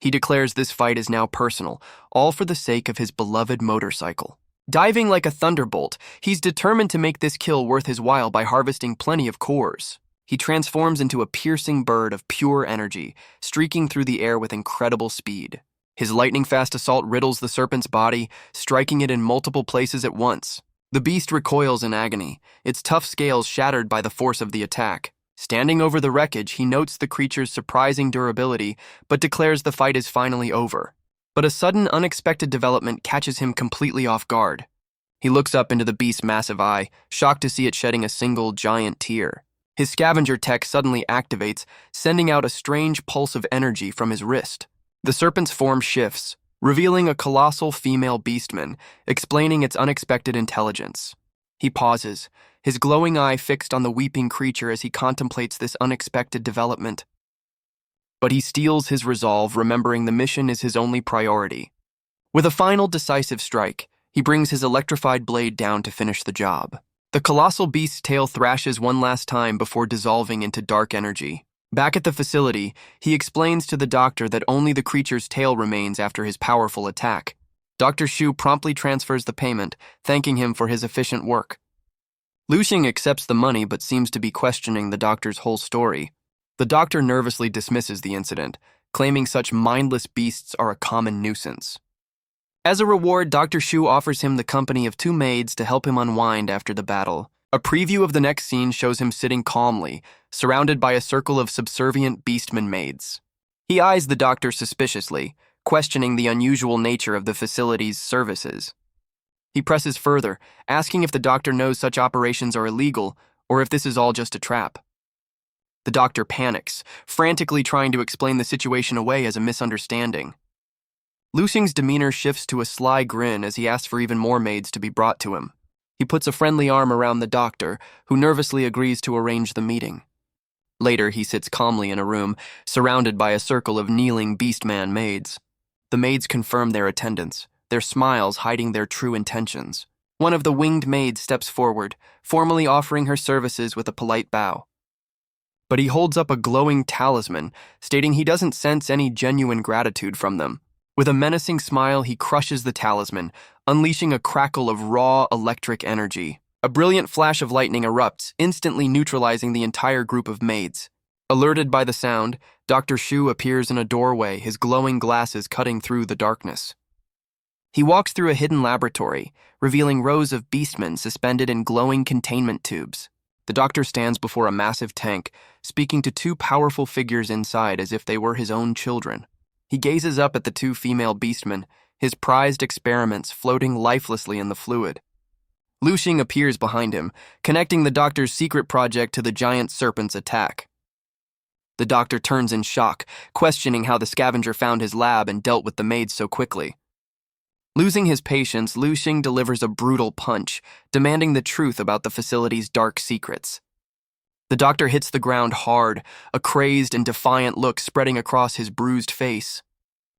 He declares this fight is now personal, all for the sake of his beloved motorcycle. Diving like a thunderbolt, he's determined to make this kill worth his while by harvesting plenty of cores. He transforms into a piercing bird of pure energy, streaking through the air with incredible speed. His lightning-fast assault riddles the serpent's body, striking it in multiple places at once. The beast recoils in agony, its tough scales shattered by the force of the attack. Standing over the wreckage, he notes the creature's surprising durability, but declares the fight is finally over. But a sudden, unexpected development catches him completely off guard. He looks up into the beast's massive eye, shocked to see it shedding a single giant tear. His scavenger tech suddenly activates, sending out a strange pulse of energy from his wrist. The serpent's form shifts, revealing a colossal female beastman, explaining its unexpected intelligence. He pauses, his glowing eye fixed on the weeping creature as he contemplates this unexpected development. But he steels his resolve, remembering the mission is his only priority. With a final decisive strike, he brings his electrified blade down to finish the job. The colossal beast's tail thrashes one last time before dissolving into dark energy. Back at the facility, he explains to the doctor that only the creature's tail remains after his powerful attack. Dr. Shu promptly transfers the payment, thanking him for his efficient work. Luxing accepts the money but seems to be questioning the doctor's whole story. The doctor nervously dismisses the incident, claiming such mindless beasts are a common nuisance. As a reward, Dr. Shu offers him the company of 2 maids to help him unwind after the battle. A preview of the next scene shows him sitting calmly, surrounded by a circle of subservient beastmen maids. He eyes the doctor suspiciously, questioning the unusual nature of the facility's services. He presses further, asking if the doctor knows such operations are illegal or if this is all just a trap. The doctor panics, frantically trying to explain the situation away as a misunderstanding. Luxing's demeanor shifts to a sly grin as he asks for even more maids to be brought to him. He puts a friendly arm around the doctor, who nervously agrees to arrange the meeting. Later, he sits calmly in a room, surrounded by a circle of kneeling beastman maids. The maids confirm their attendance, their smiles hiding their true intentions. One of the winged maids steps forward, formally offering her services with a polite bow. But he holds up a glowing talisman, stating he doesn't sense any genuine gratitude from them. With a menacing smile, he crushes the talisman, unleashing a crackle of raw electric energy. A brilliant flash of lightning erupts, instantly neutralizing the entire group of maids. Alerted by the sound, Dr. Shu appears in a doorway, his glowing glasses cutting through the darkness. He walks through a hidden laboratory, revealing rows of beastmen suspended in glowing containment tubes. The doctor stands before a massive tank, speaking to 2 powerful figures inside as if they were his own children. He gazes up at the 2 female beastmen, his prized experiments floating lifelessly in the fluid. Luxing appears behind him, connecting the doctor's secret project to the giant serpent's attack. The doctor turns in shock, questioning how the scavenger found his lab and dealt with the maids so quickly. Losing his patience, Luxing delivers a brutal punch, demanding the truth about the facility's dark secrets. The doctor hits the ground hard, a crazed and defiant look spreading across his bruised face.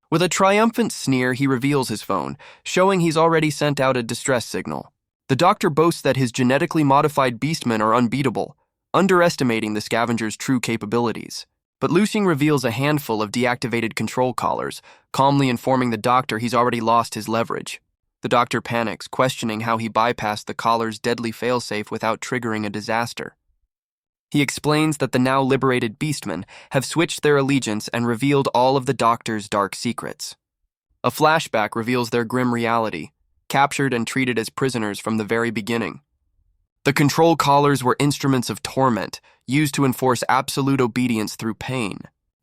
With a triumphant sneer, he reveals his phone, showing he's already sent out a distress signal. The doctor boasts that his genetically modified beastmen are unbeatable, underestimating the scavenger's true capabilities. But Luxing reveals a handful of deactivated control collars, calmly informing the doctor he's already lost his leverage. The doctor panics, questioning how he bypassed the collar's deadly failsafe without triggering a disaster. He explains that the now liberated beastmen have switched their allegiance and revealed all of the doctor's dark secrets. A flashback reveals their grim reality, captured and treated as prisoners from the very beginning. The control collars were instruments of torment, used to enforce absolute obedience through pain.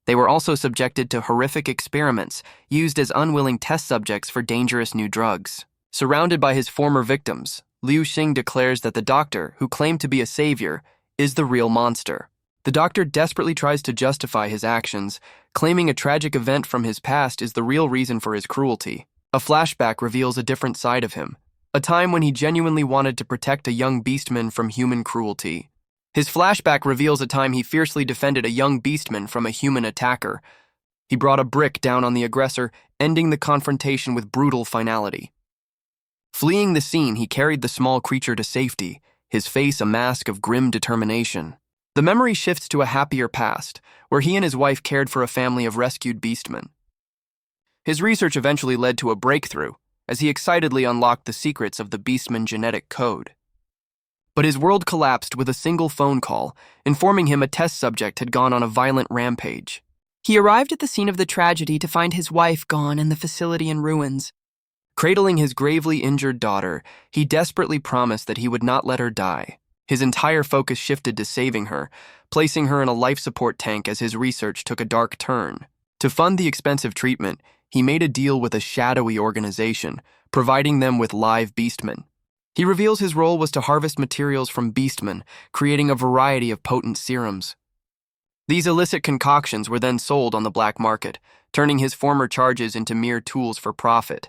They were also subjected to horrific experiments, used as unwilling test subjects for dangerous new drugs. Surrounded by his former victims, Liu Xing declares that the doctor, who claimed to be a savior, is the real monster. The doctor desperately tries to justify his actions, claiming a tragic event from his past is the real reason for his cruelty. A flashback reveals a different side of him, a time when he genuinely wanted to protect a young beastman from human cruelty. His flashback reveals a time he fiercely defended a young beastman from a human attacker. He brought a brick down on the aggressor, ending the confrontation with brutal finality. Fleeing the scene, he carried the small creature to safety, his face a mask of grim determination. The memory shifts to a happier past, where he and his wife cared for a family of rescued beastmen. His research eventually led to a breakthrough, as he excitedly unlocked the secrets of the beastman genetic code. But his world collapsed with a single phone call, informing him a test subject had gone on a violent rampage. He arrived at the scene of the tragedy to find his wife gone and the facility in ruins. Cradling his gravely injured daughter, he desperately promised that he would not let her die. His entire focus shifted to saving her, placing her in a life support tank as his research took a dark turn. To fund the expensive treatment, he made a deal with a shadowy organization, providing them with live beastmen. He reveals his role was to harvest materials from beastmen, creating a variety of potent serums. These illicit concoctions were then sold on the black market, turning his former charges into mere tools for profit.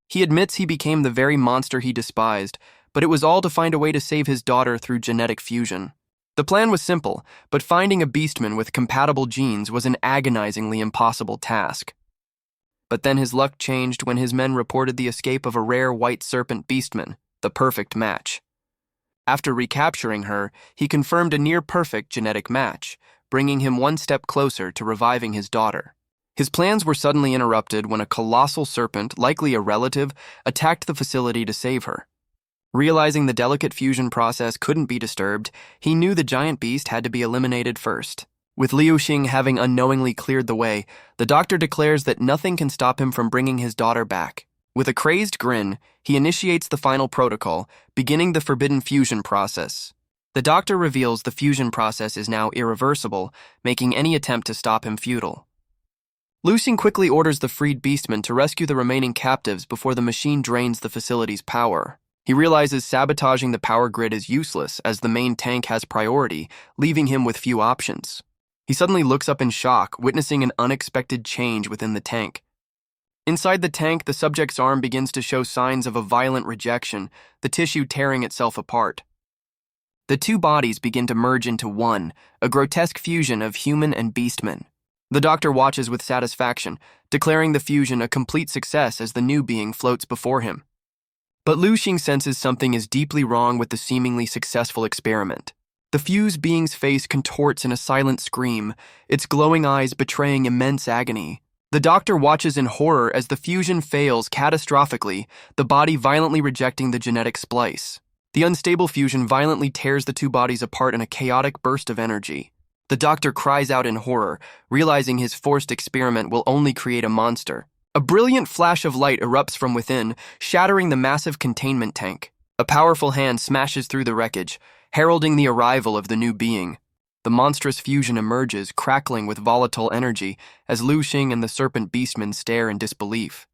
He admits he became the very monster he despised, but it was all to find a way to save his daughter through genetic fusion. The plan was simple, but finding a beastman with compatible genes was an agonizingly impossible task. But then his luck changed when his men reported the escape of a rare white serpent beastman, the perfect match. After recapturing her, he confirmed a near-perfect genetic match, bringing him one step closer to reviving his daughter. His plans were suddenly interrupted when a colossal serpent, likely a relative, attacked the facility to save her. Realizing the delicate fusion process couldn't be disturbed, he knew the giant beast had to be eliminated first. With Liu Xing having unknowingly cleared the way, the doctor declares that nothing can stop him from bringing his daughter back. With a crazed grin, he initiates the final protocol, beginning the forbidden fusion process. The doctor reveals the fusion process is now irreversible, making any attempt to stop him futile. Liu Xing quickly orders the freed beastmen to rescue the remaining captives before the machine drains the facility's power. He realizes sabotaging the power grid is useless as the main tank has priority, leaving him with few options. He suddenly looks up in shock, witnessing an unexpected change within the tank. Inside the tank, the subject's arm begins to show signs of a violent rejection, the tissue tearing itself apart. The two bodies begin to merge into one, a grotesque fusion of human and beastmen. The doctor watches with satisfaction, declaring the fusion a complete success as the new being floats before him. But Liu Xing senses something is deeply wrong with the seemingly successful experiment. The fused being's face contorts in a silent scream, its glowing eyes betraying immense agony. The doctor watches in horror as the fusion fails catastrophically, the body violently rejecting the genetic splice. The unstable fusion violently tears the two bodies apart in a chaotic burst of energy. The doctor cries out in horror, realizing his forced experiment will only create a monster. A brilliant flash of light erupts from within, shattering the massive containment tank. A powerful hand smashes through the wreckage, heralding the arrival of the new being. The monstrous fusion emerges, crackling with volatile energy, as Liu Xing and the serpent beastmen stare in disbelief.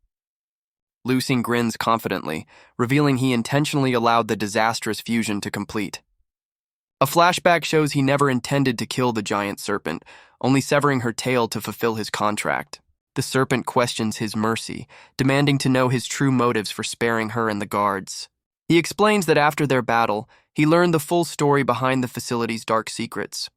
Liu Xing grins confidently, revealing he intentionally allowed the disastrous fusion to complete. A flashback shows he never intended to kill the giant serpent, only severing her tail to fulfill his contract. The serpent questions his mercy, demanding to know his true motives for sparing her and the guards. He explains that after their battle, he learned the full story behind the facility's dark secrets.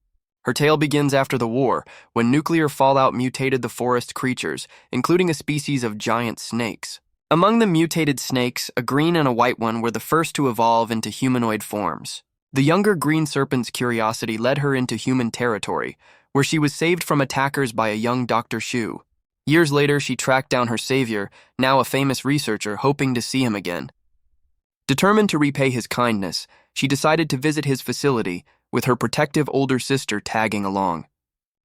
Her tale begins after the war, when nuclear fallout mutated the forest creatures, including a species of giant snakes. Among the mutated snakes, a green and a white one were the first to evolve into humanoid forms. The younger green serpent's curiosity led her into human territory, where she was saved from attackers by a young Dr. Shu. Years later, she tracked down her savior, now a famous researcher, hoping to see him again. Determined to repay his kindness, she decided to visit his facility, with her protective older sister tagging along.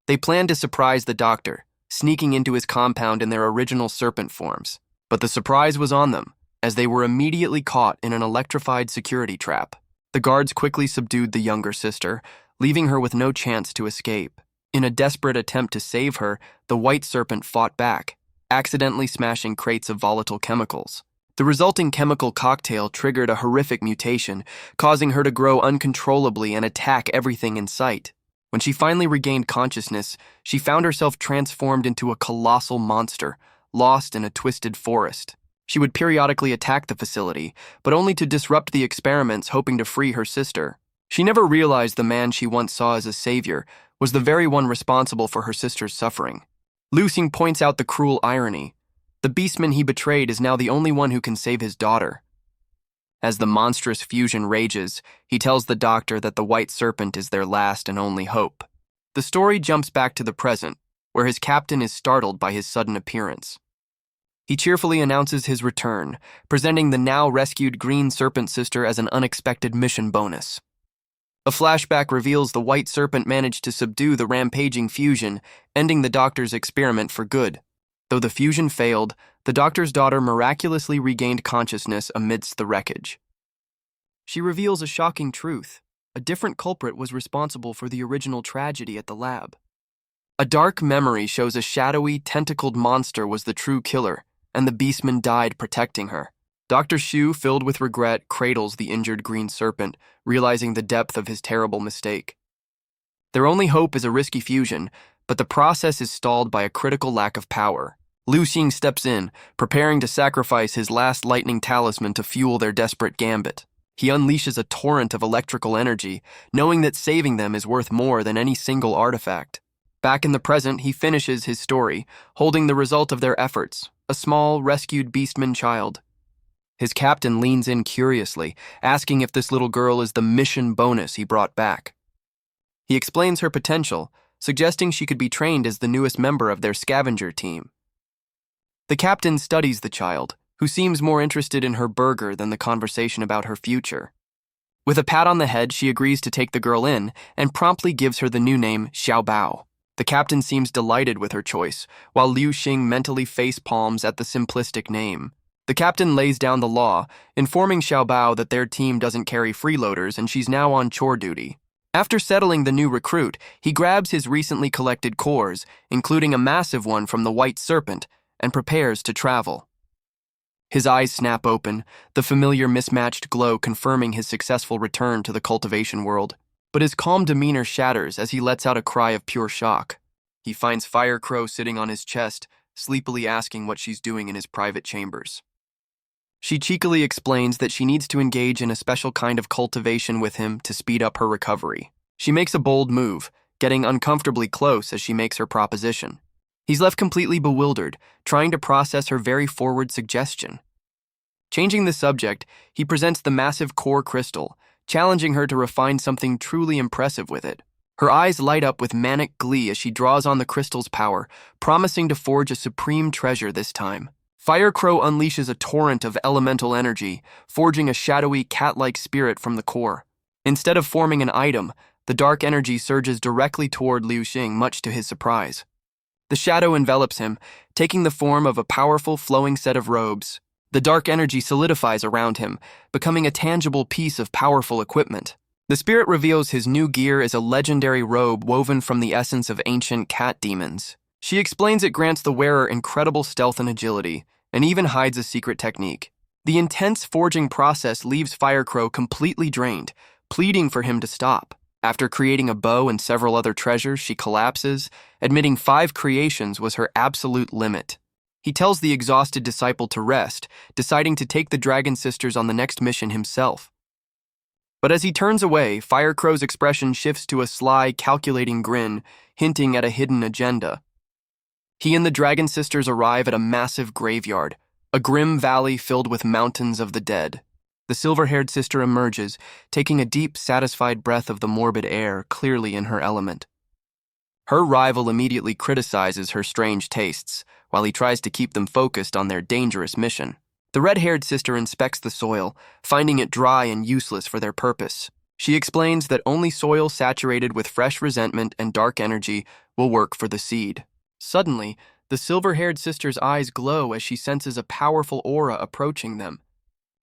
They planned to surprise the doctor, sneaking into his compound in their original serpent forms. But the surprise was on them, as they were immediately caught in an electrified security trap. The guards quickly subdued the younger sister, leaving her with no chance to escape. In a desperate attempt to save her, the white serpent fought back, accidentally smashing crates of volatile chemicals. The resulting chemical cocktail triggered a horrific mutation, causing her to grow uncontrollably and attack everything in sight. When she finally regained consciousness, she found herself transformed into a colossal monster, lost in a twisted forest. She would periodically attack the facility, but only to disrupt the experiments, hoping to free her sister. She never realized the man she once saw as a savior was the very one responsible for her sister's suffering. Liu Xing points out the cruel irony. The beastman he betrayed is now the only one who can save his daughter. As the monstrous fusion rages, he tells the doctor that the white serpent is their last and only hope. The story jumps back to the present, where his captain is startled by his sudden appearance. He cheerfully announces his return, presenting the now rescued green serpent sister as an unexpected mission bonus. A flashback reveals the white serpent managed to subdue the rampaging fusion, ending the doctor's experiment for good. Though the fusion failed, the doctor's daughter miraculously regained consciousness amidst the wreckage. She reveals a shocking truth. A different culprit was responsible for the original tragedy at the lab. A dark memory shows a shadowy, tentacled monster was the true killer, and the beastman died protecting her. Dr. Shu, filled with regret, cradles the injured green serpent, realizing the depth of his terrible mistake. Their only hope is a risky fusion, but the process is stalled by a critical lack of power. Liu Xing steps in, preparing to sacrifice his last lightning talisman to fuel their desperate gambit. He unleashes a torrent of electrical energy, knowing that saving them is worth more than any single artifact. Back in the present, he finishes his story, holding the result of their efforts, a small, rescued beastman child. His captain leans in curiously, asking if this little girl is the mission bonus he brought back. He explains her potential, suggesting she could be trained as the newest member of their scavenger team. The captain studies the child, who seems more interested in her burger than the conversation about her future. With a pat on the head, she agrees to take the girl in and promptly gives her the new name Xiaobao. The captain seems delighted with her choice, while Liu Xing mentally face-palms at the simplistic name. The captain lays down the law, informing Xiaobao that their team doesn't carry freeloaders and she's now on chore duty. After settling the new recruit, he grabs his recently collected cores, including a massive one from the white serpent, and prepares to travel. His eyes snap open, the familiar mismatched glow confirming his successful return to the cultivation world. But his calm demeanor shatters as he lets out a cry of pure shock. He finds Firecrow sitting on his chest, sleepily asking what she's doing in his private chambers. She cheekily explains that she needs to engage in a special kind of cultivation with him to speed up her recovery. She makes a bold move, getting uncomfortably close as she makes her proposition. He's left completely bewildered, trying to process her very forward suggestion. Changing the subject, he presents the massive core crystal, challenging her to refine something truly impressive with it. Her eyes light up with manic glee as she draws on the crystal's power, promising to forge a supreme treasure this time. Firecrow unleashes a torrent of elemental energy, forging a shadowy, cat-like spirit from the core. Instead of forming an item, the dark energy surges directly toward Liu Xing, much to his surprise. The shadow envelops him, taking the form of a powerful, flowing set of robes. The dark energy solidifies around him, becoming a tangible piece of powerful equipment. The spirit reveals his new gear is a legendary robe woven from the essence of ancient cat demons. She explains it grants the wearer incredible stealth and agility, and even hides a secret technique. The intense forging process leaves Firecrow completely drained, pleading for him to stop. After creating a bow and several other treasures, she collapses, admitting 5 creations was her absolute limit. He tells the exhausted disciple to rest, deciding to take the Dragon Sisters on the next mission himself. But as he turns away, Firecrow's expression shifts to a sly, calculating grin, hinting at a hidden agenda. He and the Dragon Sisters arrive at a massive graveyard, a grim valley filled with mountains of the dead. The silver-haired sister emerges, taking a deep, satisfied breath of the morbid air, clearly in her element. Her rival immediately criticizes her strange tastes, while he tries to keep them focused on their dangerous mission. The red-haired sister inspects the soil, finding it dry and useless for their purpose. She explains that only soil saturated with fresh resentment and dark energy will work for the seed. Suddenly, the silver-haired sister's eyes glow as she senses a powerful aura approaching them.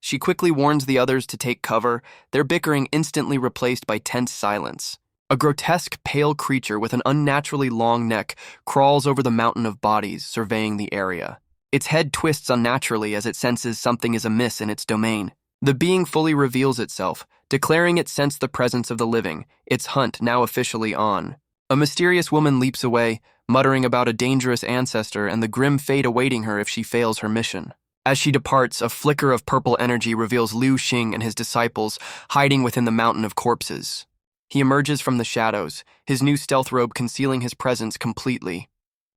She quickly warns the others to take cover, their bickering instantly replaced by tense silence. A grotesque, pale creature with an unnaturally long neck crawls over the mountain of bodies, surveying the area. Its head twists unnaturally as it senses something is amiss in its domain. The being fully reveals itself, declaring it sensed the presence of the living, its hunt now officially on. A mysterious woman leaps away, muttering about a dangerous ancestor and the grim fate awaiting her if she fails her mission. As she departs, a flicker of purple energy reveals Liu Xing and his disciples hiding within the mountain of corpses. He emerges from the shadows, his new stealth robe concealing his presence completely.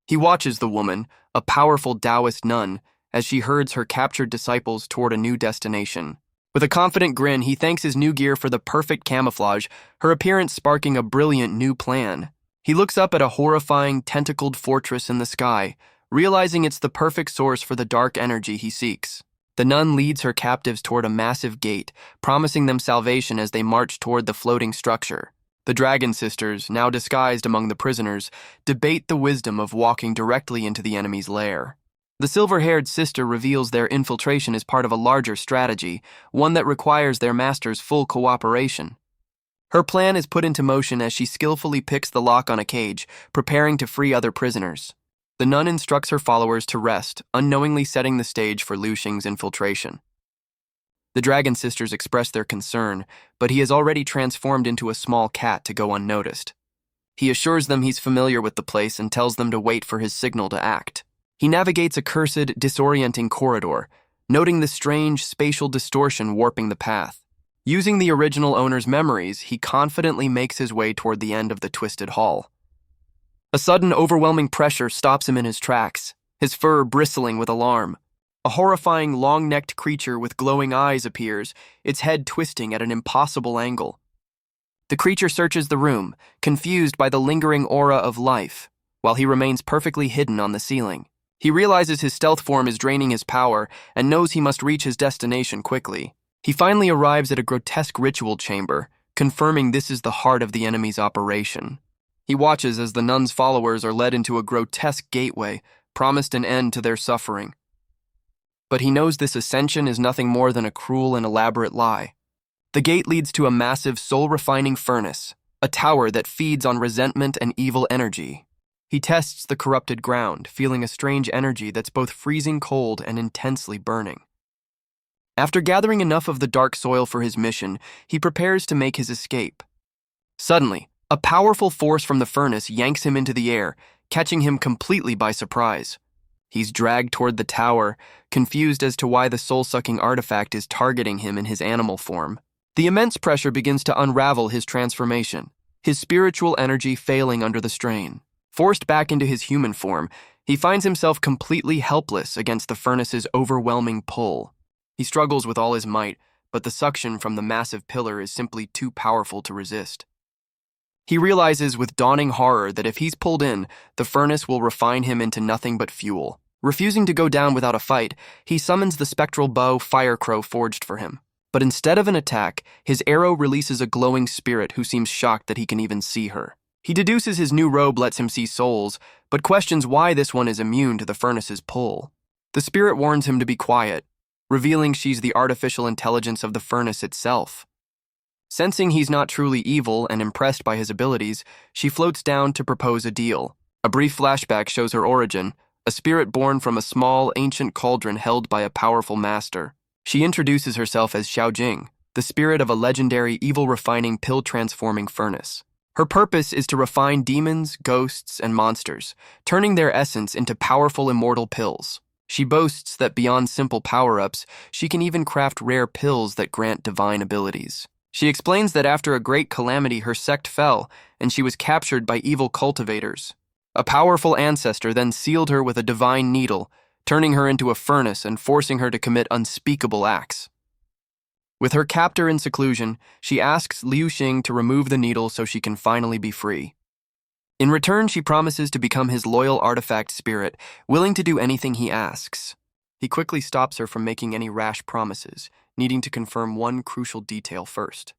He watches the woman, a powerful Taoist nun, as she herds her captured disciples toward a new destination. With a confident grin, he thanks his new gear for the perfect camouflage, her appearance sparking a brilliant new plan. He looks up at a horrifying, tentacled fortress in the sky, realizing it's the perfect source for the dark energy he seeks. The nun leads her captives toward a massive gate, promising them salvation as they march toward the floating structure. The Dragon Sisters, now disguised among the prisoners, debate the wisdom of walking directly into the enemy's lair. The silver-haired sister reveals their infiltration is part of a larger strategy, one that requires their master's full cooperation. Her plan is put into motion as she skillfully picks the lock on a cage, preparing to free other prisoners. The nun instructs her followers to rest, unknowingly setting the stage for Liu Xing's infiltration. The Dragon Sisters express their concern, but he has already transformed into a small cat to go unnoticed. He assures them he's familiar with the place and tells them to wait for his signal to act. He navigates a cursed, disorienting corridor, noting the strange spatial distortion warping the path. Using the original owner's memories, he confidently makes his way toward the end of the twisted hall. A sudden, overwhelming pressure stops him in his tracks, his fur bristling with alarm. A horrifying, long-necked creature with glowing eyes appears, its head twisting at an impossible angle. The creature searches the room, confused by the lingering aura of life, while he remains perfectly hidden on the ceiling. He realizes his stealth form is draining his power and knows he must reach his destination quickly. He finally arrives at a grotesque ritual chamber, confirming this is the heart of the enemy's operation. He watches as the nun's followers are led into a grotesque gateway, promised an end to their suffering. But he knows this ascension is nothing more than a cruel and elaborate lie. The gate leads to a massive soul-refining furnace, a tower that feeds on resentment and evil energy. He tests the corrupted ground, feeling a strange energy that's both freezing cold and intensely burning. After gathering enough of the dark soil for his mission, he prepares to make his escape. Suddenly, a powerful force from the furnace yanks him into the air, catching him completely by surprise. He's dragged toward the tower, confused as to why the soul-sucking artifact is targeting him in his animal form. The immense pressure begins to unravel his transformation, his spiritual energy failing under the strain. Forced back into his human form, he finds himself completely helpless against the furnace's overwhelming pull. He struggles with all his might, but the suction from the massive pillar is simply too powerful to resist. He realizes with dawning horror that if he's pulled in, the furnace will refine him into nothing but fuel. Refusing to go down without a fight, he summons the spectral bow Firecrow forged for him. But instead of an attack, his arrow releases a glowing spirit who seems shocked that he can even see her. He deduces his new robe lets him see souls, but questions why this one is immune to the furnace's pull. The spirit warns him to be quiet, revealing she's the artificial intelligence of the furnace itself. Sensing he's not truly evil and impressed by his abilities, she floats down to propose a deal. A brief flashback shows her origin, a spirit born from a small, ancient cauldron held by a powerful master. She introduces herself as Xiaojing, the spirit of a legendary evil-refining, pill-transforming furnace. Her purpose is to refine demons, ghosts, and monsters, turning their essence into powerful immortal pills. She boasts that beyond simple power-ups, she can even craft rare pills that grant divine abilities. She explains that after a great calamity, her sect fell, and she was captured by evil cultivators. A powerful ancestor then sealed her with a divine needle, turning her into a furnace and forcing her to commit unspeakable acts. With her captor in seclusion, she asks Liu Xing to remove the needle so she can finally be free. In return, she promises to become his loyal artifact spirit, willing to do anything he asks. He quickly stops her from making any rash promises, needing to confirm one crucial detail first.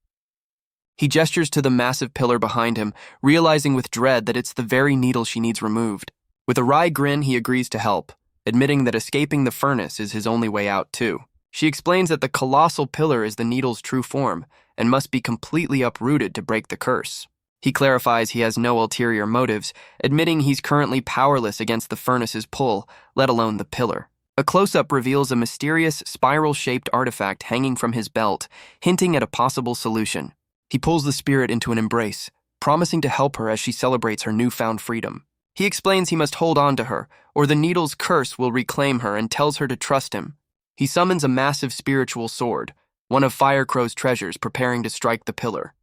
He gestures to the massive pillar behind him, realizing with dread that it's the very needle she needs removed. With a wry grin, he agrees to help, admitting that escaping the furnace is his only way out, too. She explains that the colossal pillar is the needle's true form and must be completely uprooted to break the curse. He clarifies he has no ulterior motives, admitting he's currently powerless against the furnace's pull, let alone the pillar. A close-up reveals a mysterious, spiral-shaped artifact hanging from his belt, hinting at a possible solution. He pulls the spirit into an embrace, promising to help her as she celebrates her newfound freedom. He explains he must hold on to her, or the needle's curse will reclaim her, and tells her to trust him. He summons a massive spiritual sword, one of Firecrow's treasures, preparing to strike the pillar.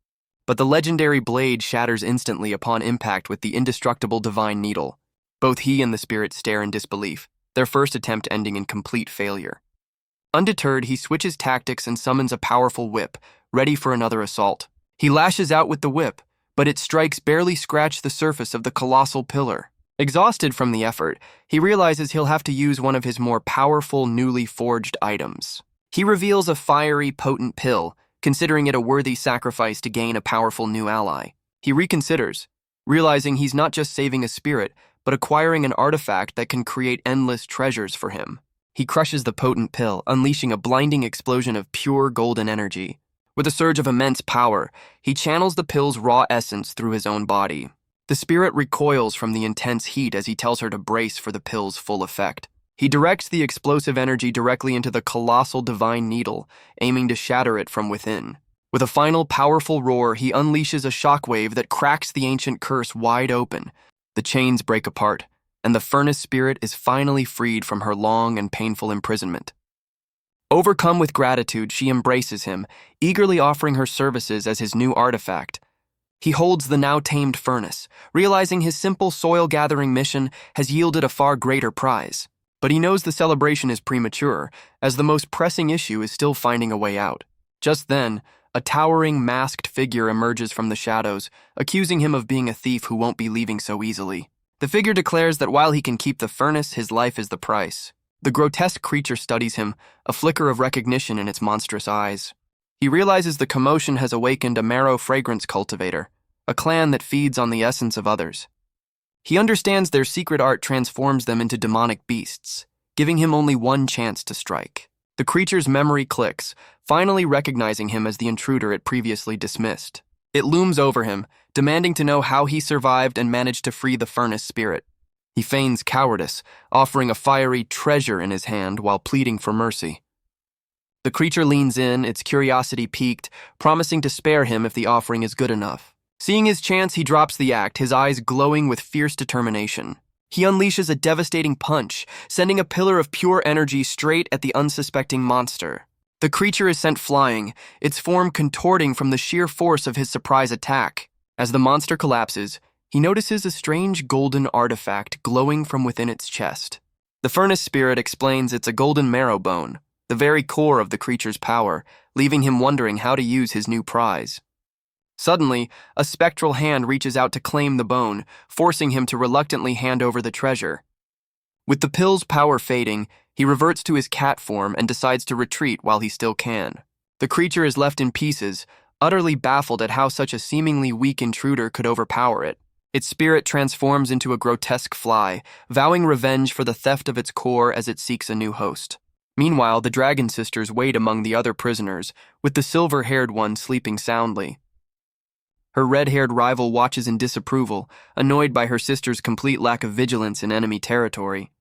But the legendary blade shatters instantly upon impact with the indestructible divine needle. Both he and the spirit stare in disbelief, their first attempt ending in complete failure. Undeterred, he switches tactics and summons a powerful whip, ready for another assault. He lashes out with the whip, but its strikes barely scratch the surface of the colossal pillar. Exhausted from the effort, he realizes he'll have to use one of his more powerful, newly forged items. He reveals a fiery, potent pill, considering it a worthy sacrifice to gain a powerful new ally. He reconsiders, realizing he's not just saving a spirit, but acquiring an artifact that can create endless treasures for him. He crushes the potent pill, unleashing a blinding explosion of pure golden energy. With a surge of immense power, he channels the pill's raw essence through his own body. The spirit recoils from the intense heat as he tells her to brace for the pill's full effect. He directs the explosive energy directly into the colossal divine needle, aiming to shatter it from within. With a final powerful roar, he unleashes a shockwave that cracks the ancient curse wide open. The chains break apart, and the furnace spirit is finally freed from her long and painful imprisonment. Overcome with gratitude, she embraces him, eagerly offering her services as his new artifact. He holds the now tamed furnace, realizing his simple soil-gathering mission has yielded a far greater prize. But he knows the celebration is premature, as the most pressing issue is still finding a way out. Just then, a towering, masked figure emerges from the shadows, accusing him of being a thief who won't be leaving so easily. The figure declares that while he can keep the furnace, his life is the price. The grotesque creature studies him, a flicker of recognition in its monstrous eyes. He realizes the commotion has awakened a marrow fragrance cultivator, a clan that feeds on the essence of others. He understands their secret art transforms them into demonic beasts, giving him only one chance to strike. The creature's memory clicks, finally recognizing him as the intruder it previously dismissed. It looms over him, demanding to know how he survived and managed to free the furnace spirit. He feigns cowardice, offering a fiery treasure in his hand while pleading for mercy. The creature leans in, its curiosity piqued, promising to spare him if the offering is good enough. Seeing his chance, he drops the act, his eyes glowing with fierce determination. He unleashes a devastating punch, sending a pillar of pure energy straight at the unsuspecting monster. The creature is sent flying, its form contorting from the sheer force of his surprise attack. As the monster collapses, he notices a strange golden artifact glowing from within its chest. The furnace spirit explains it's a golden marrow bone, the very core of the creature's power, leaving him wondering how to use his new prize. Suddenly, a spectral hand reaches out to claim the bone, forcing him to reluctantly hand over the treasure. With the pill's power fading, he reverts to his cat form and decides to retreat while he still can. The creature is left in pieces, utterly baffled at how such a seemingly weak intruder could overpower it. Its spirit transforms into a grotesque fly, vowing revenge for the theft of its core as it seeks a new host. Meanwhile, the dragon sisters wait among the other prisoners, with the silver-haired one sleeping soundly. Her red-haired rival watches in disapproval, annoyed by her sister's complete lack of vigilance in enemy territory.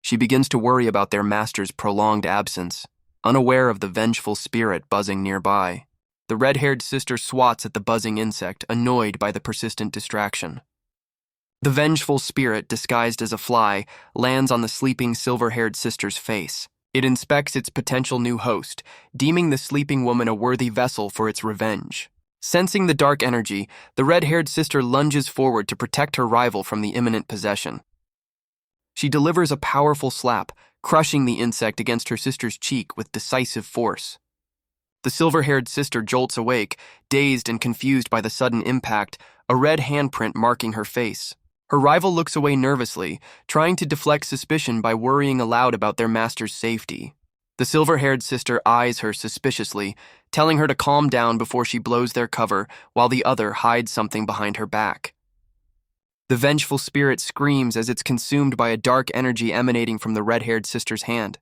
She begins to worry about their master's prolonged absence, unaware of the vengeful spirit buzzing nearby. The red-haired sister swats at the buzzing insect, annoyed by the persistent distraction. The vengeful spirit, disguised as a fly, lands on the sleeping silver-haired sister's face. It inspects its potential new host, deeming the sleeping woman a worthy vessel for its revenge. Sensing the dark energy, the red-haired sister lunges forward to protect her rival from the imminent possession. She delivers a powerful slap, crushing the insect against her sister's cheek with decisive force. The silver-haired sister jolts awake, dazed and confused by the sudden impact, a red handprint marking her face. Her rival looks away nervously, trying to deflect suspicion by worrying aloud about their master's safety. The silver-haired sister eyes her suspiciously, telling her to calm down before she blows their cover, while the other hides something behind her back. The vengeful spirit screams as it's consumed by a dark energy emanating from the red-haired sister's hand.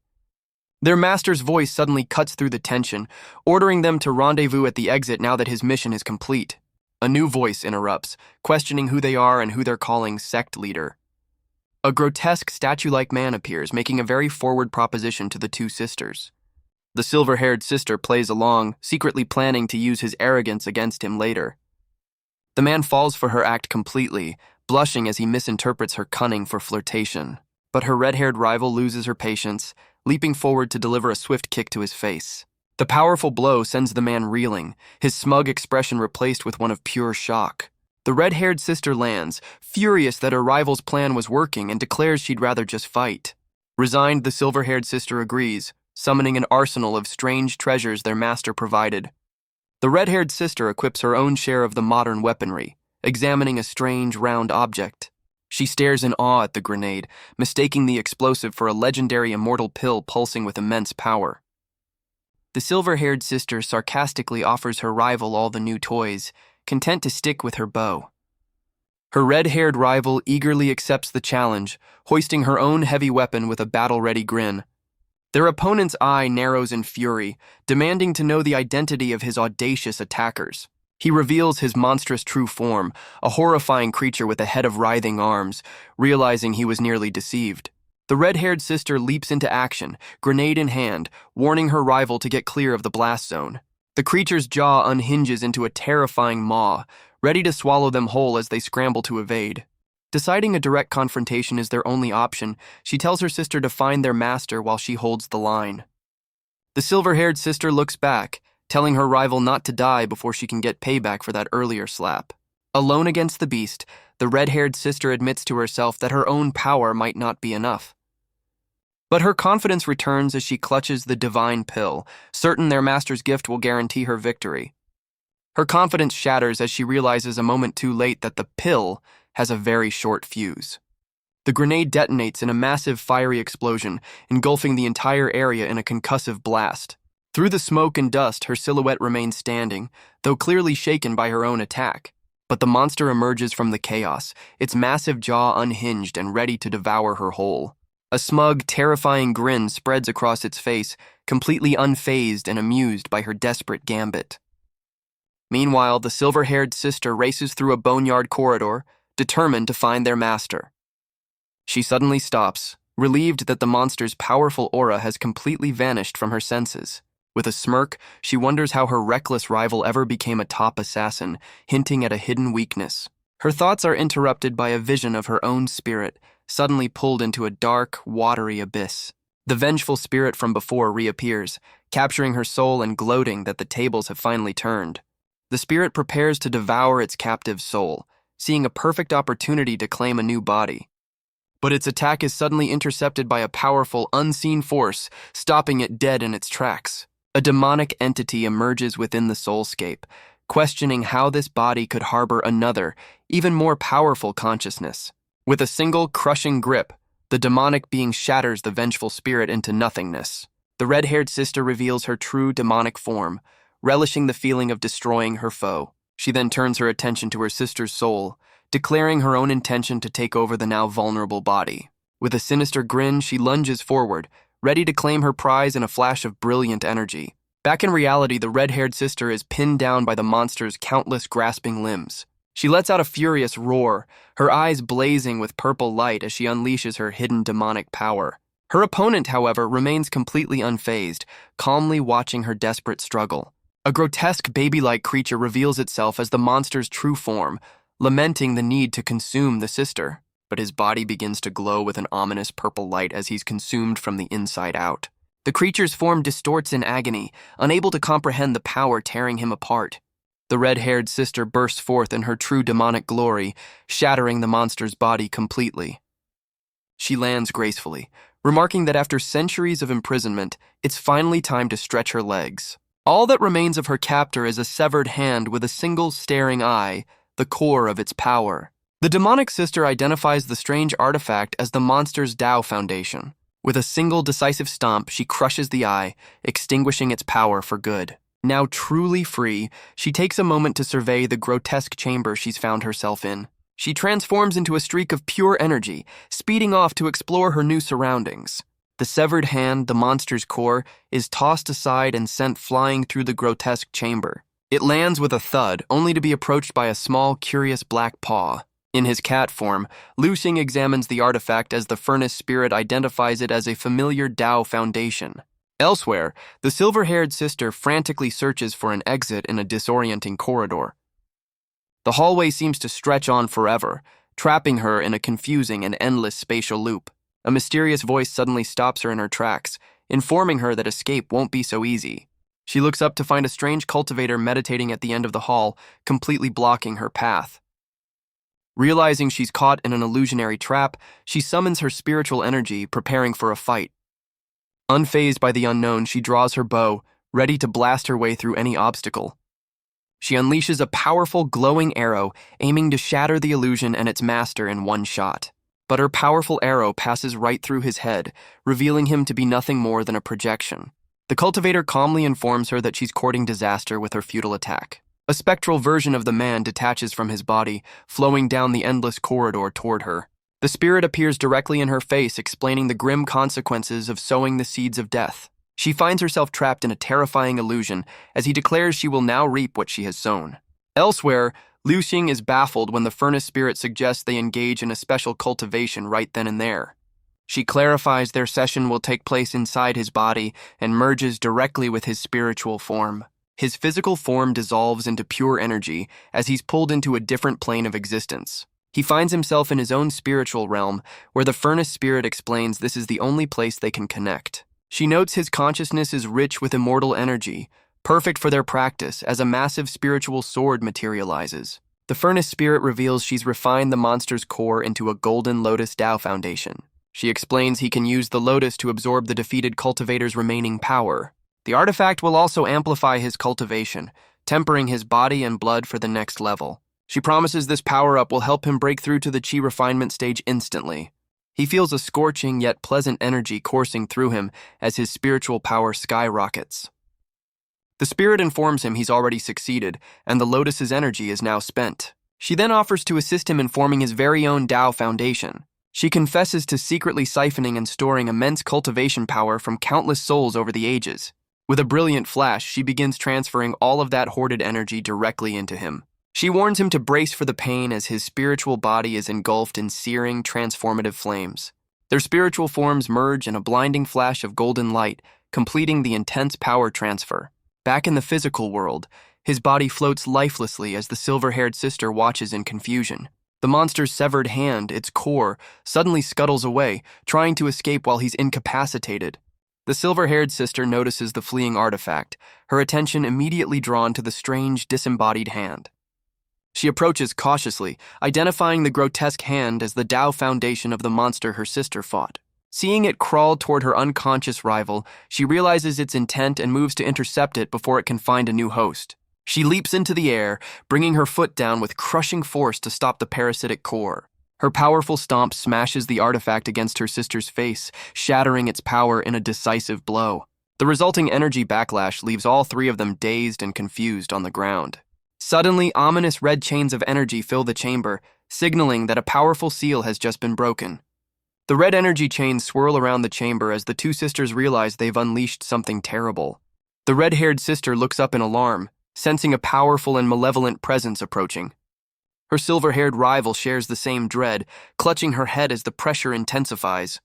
Their master's voice suddenly cuts through the tension, ordering them to rendezvous at the exit now that his mission is complete. A new voice interrupts, questioning who they are and who they're calling sect leader. A grotesque statue-like man appears, making a very forward proposition to the two sisters. The silver-haired sister plays along, secretly planning to use his arrogance against him later. The man falls for her act completely, blushing as he misinterprets her cunning for flirtation. But her red-haired rival loses her patience, leaping forward to deliver a swift kick to his face. The powerful blow sends the man reeling, his smug expression replaced with one of pure shock. The red-haired sister lands, furious that her rival's plan was working, and declares she'd rather just fight. Resigned, the silver-haired sister agrees, summoning an arsenal of strange treasures their master provided. The red-haired sister equips her own share of the modern weaponry, examining a strange, round object. She stares in awe at the grenade, mistaking the explosive for a legendary immortal pill pulsing with immense power. The silver-haired sister sarcastically offers her rival all the new toys, content to stick with her bow. Her red-haired rival eagerly accepts the challenge, hoisting her own heavy weapon with a battle-ready grin. Their opponent's eye narrows in fury, demanding to know the identity of his audacious attackers. He reveals his monstrous true form, a horrifying creature with a head of writhing arms, realizing he was nearly deceived. The red-haired sister leaps into action, grenade in hand, warning her rival to get clear of the blast zone. The creature's jaw unhinges into a terrifying maw, ready to swallow them whole as they scramble to evade. Deciding a direct confrontation is their only option, she tells her sister to find their master while she holds the line. The silver-haired sister looks back, telling her rival not to die before she can get payback for that earlier slap. Alone against the beast, the red-haired sister admits to herself that her own power might not be enough. But her confidence returns as she clutches the divine pill, certain their master's gift will guarantee her victory. Her confidence shatters as she realizes a moment too late that the pill has a very short fuse. The grenade detonates in a massive fiery explosion, engulfing the entire area in a concussive blast. Through the smoke and dust, her silhouette remains standing, though clearly shaken by her own attack. But the monster emerges from the chaos, its massive jaw unhinged and ready to devour her whole. A smug, terrifying grin spreads across its face, completely unfazed and amused by her desperate gambit. Meanwhile, the silver-haired sister races through a boneyard corridor, determined to find their master. She suddenly stops, relieved that the monster's powerful aura has completely vanished from her senses. With a smirk, she wonders how her reckless rival ever became a top assassin, hinting at a hidden weakness. Her thoughts are interrupted by a vision of her own spirit, suddenly pulled into a dark, watery abyss. The vengeful spirit from before reappears, capturing her soul and gloating that the tables have finally turned. The spirit prepares to devour its captive soul, seeing a perfect opportunity to claim a new body. But its attack is suddenly intercepted by a powerful, unseen force, stopping it dead in its tracks. A demonic entity emerges within the soulscape, questioning how this body could harbor another, even more powerful consciousness. With a single, crushing grip, the demonic being shatters the vengeful spirit into nothingness. The red-haired sister reveals her true demonic form, relishing the feeling of destroying her foe. She then turns her attention to her sister's soul, declaring her own intention to take over the now vulnerable body. With a sinister grin, she lunges forward, ready to claim her prize in a flash of brilliant energy. Back in reality, the red-haired sister is pinned down by the monster's countless grasping limbs. She lets out a furious roar, her eyes blazing with purple light as she unleashes her hidden demonic power. Her opponent, however, remains completely unfazed, calmly watching her desperate struggle. A grotesque baby-like creature reveals itself as the monster's true form, lamenting the need to consume the sister, but his body begins to glow with an ominous purple light as he's consumed from the inside out. The creature's form distorts in agony, unable to comprehend the power tearing him apart. The red-haired sister bursts forth in her true demonic glory, shattering the monster's body completely. She lands gracefully, remarking that after centuries of imprisonment, it's finally time to stretch her legs. All that remains of her captor is a severed hand with a single staring eye, the core of its power. The demonic sister identifies the strange artifact as the monster's Tao foundation. With a single decisive stomp, she crushes the eye, extinguishing its power for good. Now truly free, she takes a moment to survey the grotesque chamber she's found herself in. She transforms into a streak of pure energy, speeding off to explore her new surroundings. The severed hand, the monster's core, is tossed aside and sent flying through the grotesque chamber. It lands with a thud, only to be approached by a small, curious black paw. In his cat form, Lu Xing examines the artifact as the furnace spirit identifies it as a familiar Tao foundation. Elsewhere, the silver-haired sister frantically searches for an exit in a disorienting corridor. The hallway seems to stretch on forever, trapping her in a confusing and endless spatial loop. A mysterious voice suddenly stops her in her tracks, informing her that escape won't be so easy. She looks up to find a strange cultivator meditating at the end of the hall, completely blocking her path. Realizing she's caught in an illusionary trap, she summons her spiritual energy, preparing for a fight. Unfazed by the unknown, she draws her bow, ready to blast her way through any obstacle. She unleashes a powerful, glowing arrow, aiming to shatter the illusion and its master in one shot. But her powerful arrow passes right through his head, revealing him to be nothing more than a projection. The cultivator calmly informs her that she's courting disaster with her futile attack. A spectral version of the man detaches from his body, flowing down the endless corridor toward her. The spirit appears directly in her face, explaining the grim consequences of sowing the seeds of death. She finds herself trapped in a terrifying illusion, as he declares she will now reap what she has sown. Elsewhere, Lu Xing is baffled when the furnace spirit suggests they engage in a special cultivation right then and there. She clarifies their session will take place inside his body and merges directly with his spiritual form. His physical form dissolves into pure energy as he's pulled into a different plane of existence. He finds himself in his own spiritual realm, where the furnace spirit explains this is the only place they can connect. She notes his consciousness is rich with immortal energy, perfect for their practice as a massive spiritual sword materializes. The furnace spirit reveals she's refined the monster's core into a golden lotus Tao foundation. She explains he can use the lotus to absorb the defeated cultivator's remaining power. The artifact will also amplify his cultivation, tempering his body and blood for the next level. She promises this power-up will help him break through to the chi refinement stage instantly. He feels a scorching yet pleasant energy coursing through him as his spiritual power skyrockets. The spirit informs him he's already succeeded, and the lotus's energy is now spent. She then offers to assist him in forming his very own Tao foundation. She confesses to secretly siphoning and storing immense cultivation power from countless souls over the ages. With a brilliant flash, she begins transferring all of that hoarded energy directly into him. She warns him to brace for the pain as his spiritual body is engulfed in searing, transformative flames. Their spiritual forms merge in a blinding flash of golden light, completing the intense power transfer. Back in the physical world, his body floats lifelessly as the silver-haired sister watches in confusion. The monster's severed hand, its core, suddenly scuttles away, trying to escape while he's incapacitated. The silver-haired sister notices the fleeing artifact, her attention immediately drawn to the strange, disembodied hand. She approaches cautiously, identifying the grotesque hand as the Tao foundation of the monster her sister fought. Seeing it crawl toward her unconscious rival, she realizes its intent and moves to intercept it before it can find a new host. She leaps into the air, bringing her foot down with crushing force to stop the parasitic core. Her powerful stomp smashes the artifact against her sister's face, shattering its power in a decisive blow. The resulting energy backlash leaves all three of them dazed and confused on the ground. Suddenly, ominous red chains of energy fill the chamber, signaling that a powerful seal has just been broken. The red energy chains swirl around the chamber as the two sisters realize they've unleashed something terrible. The red-haired sister looks up in alarm, sensing a powerful and malevolent presence approaching. Her silver-haired rival shares the same dread, clutching her head as the pressure intensifies.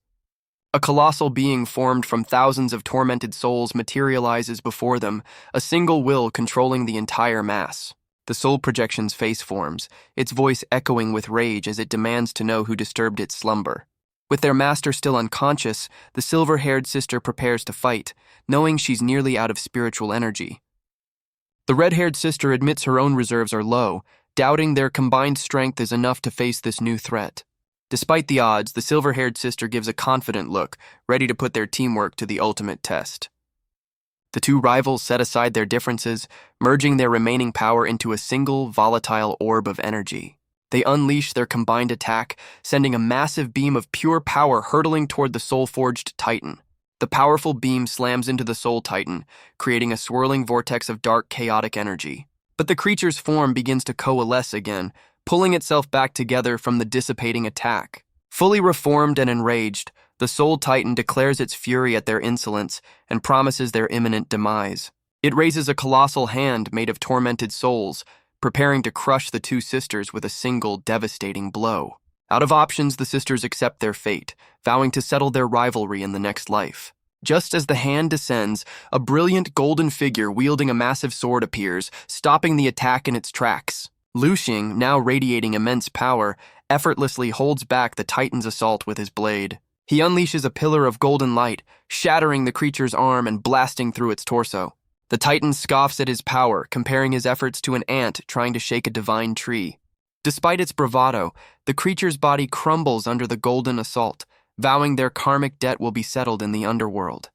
A colossal being formed from thousands of tormented souls materializes before them, a single will controlling the entire mass. The soul projection's face forms, its voice echoing with rage as it demands to know who disturbed its slumber. With their master still unconscious, the silver-haired sister prepares to fight, knowing she's nearly out of spiritual energy. The red-haired sister admits her own reserves are low, doubting their combined strength is enough to face this new threat. Despite the odds, the silver-haired sister gives a confident look, ready to put their teamwork to the ultimate test. The two rivals set aside their differences, merging their remaining power into a single, volatile orb of energy. They unleash their combined attack, sending a massive beam of pure power hurtling toward the soul-forged titan. The powerful beam slams into the soul titan, creating a swirling vortex of dark, chaotic energy. But the creature's form begins to coalesce again, pulling itself back together from the dissipating attack. Fully reformed and enraged, the soul titan declares its fury at their insolence and promises their imminent demise. It raises a colossal hand made of tormented souls, preparing to crush the two sisters with a single devastating blow. Out of options, the sisters accept their fate, vowing to settle their rivalry in the next life. Just as the hand descends, a brilliant golden figure wielding a massive sword appears, stopping the attack in its tracks. Lu Xing, now radiating immense power, effortlessly holds back the titan's assault with his blade. He unleashes a pillar of golden light, shattering the creature's arm and blasting through its torso. The titan scoffs at his power, comparing his efforts to an ant trying to shake a divine tree. Despite its bravado, the creature's body crumbles under the golden assault, vowing their karmic debt will be settled in the underworld.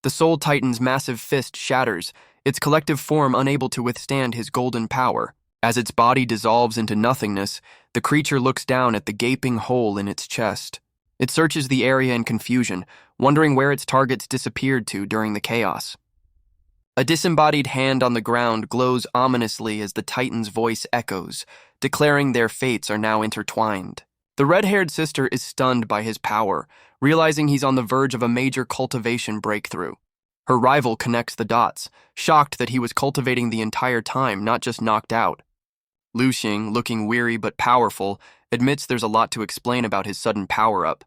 The soul titan's massive fist shatters, its collective form unable to withstand his golden power. As its body dissolves into nothingness, the creature looks down at the gaping hole in its chest. It searches the area in confusion, wondering where its targets disappeared to during the chaos. A disembodied hand on the ground glows ominously as the titan's voice echoes, declaring their fates are now intertwined. The red-haired sister is stunned by his power, realizing he's on the verge of a major cultivation breakthrough. Her rival connects the dots, shocked that he was cultivating the entire time, not just knocked out. Lu Xing, looking weary but powerful, admits there's a lot to explain about his sudden power-up.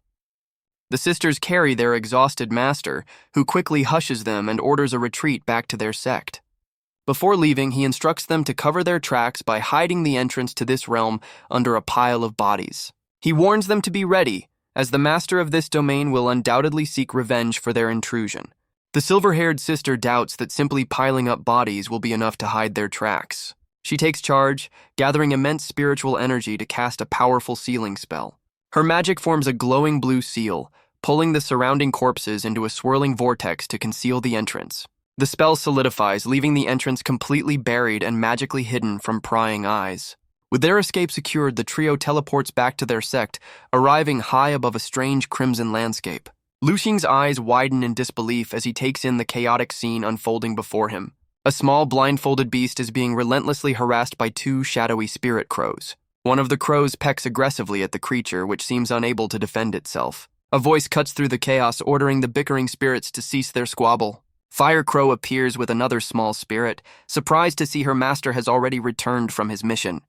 The sisters carry their exhausted master, who quickly hushes them and orders a retreat back to their sect. Before leaving, he instructs them to cover their tracks by hiding the entrance to this realm under a pile of bodies. He warns them to be ready, as the master of this domain will undoubtedly seek revenge for their intrusion. The silver-haired sister doubts that simply piling up bodies will be enough to hide their tracks. She takes charge, gathering immense spiritual energy to cast a powerful sealing spell. Her magic forms a glowing blue seal, pulling the surrounding corpses into a swirling vortex to conceal the entrance. The spell solidifies, leaving the entrance completely buried and magically hidden from prying eyes. With their escape secured, the trio teleports back to their sect, arriving high above a strange crimson landscape. Lu Xing's eyes widen in disbelief as he takes in the chaotic scene unfolding before him. A small blindfolded beast is being relentlessly harassed by two shadowy spirit crows. One of the crows pecks aggressively at the creature, which seems unable to defend itself. A voice cuts through the chaos, ordering the bickering spirits to cease their squabble. Fire Crow appears with another small spirit, surprised to see her master has already returned from his mission.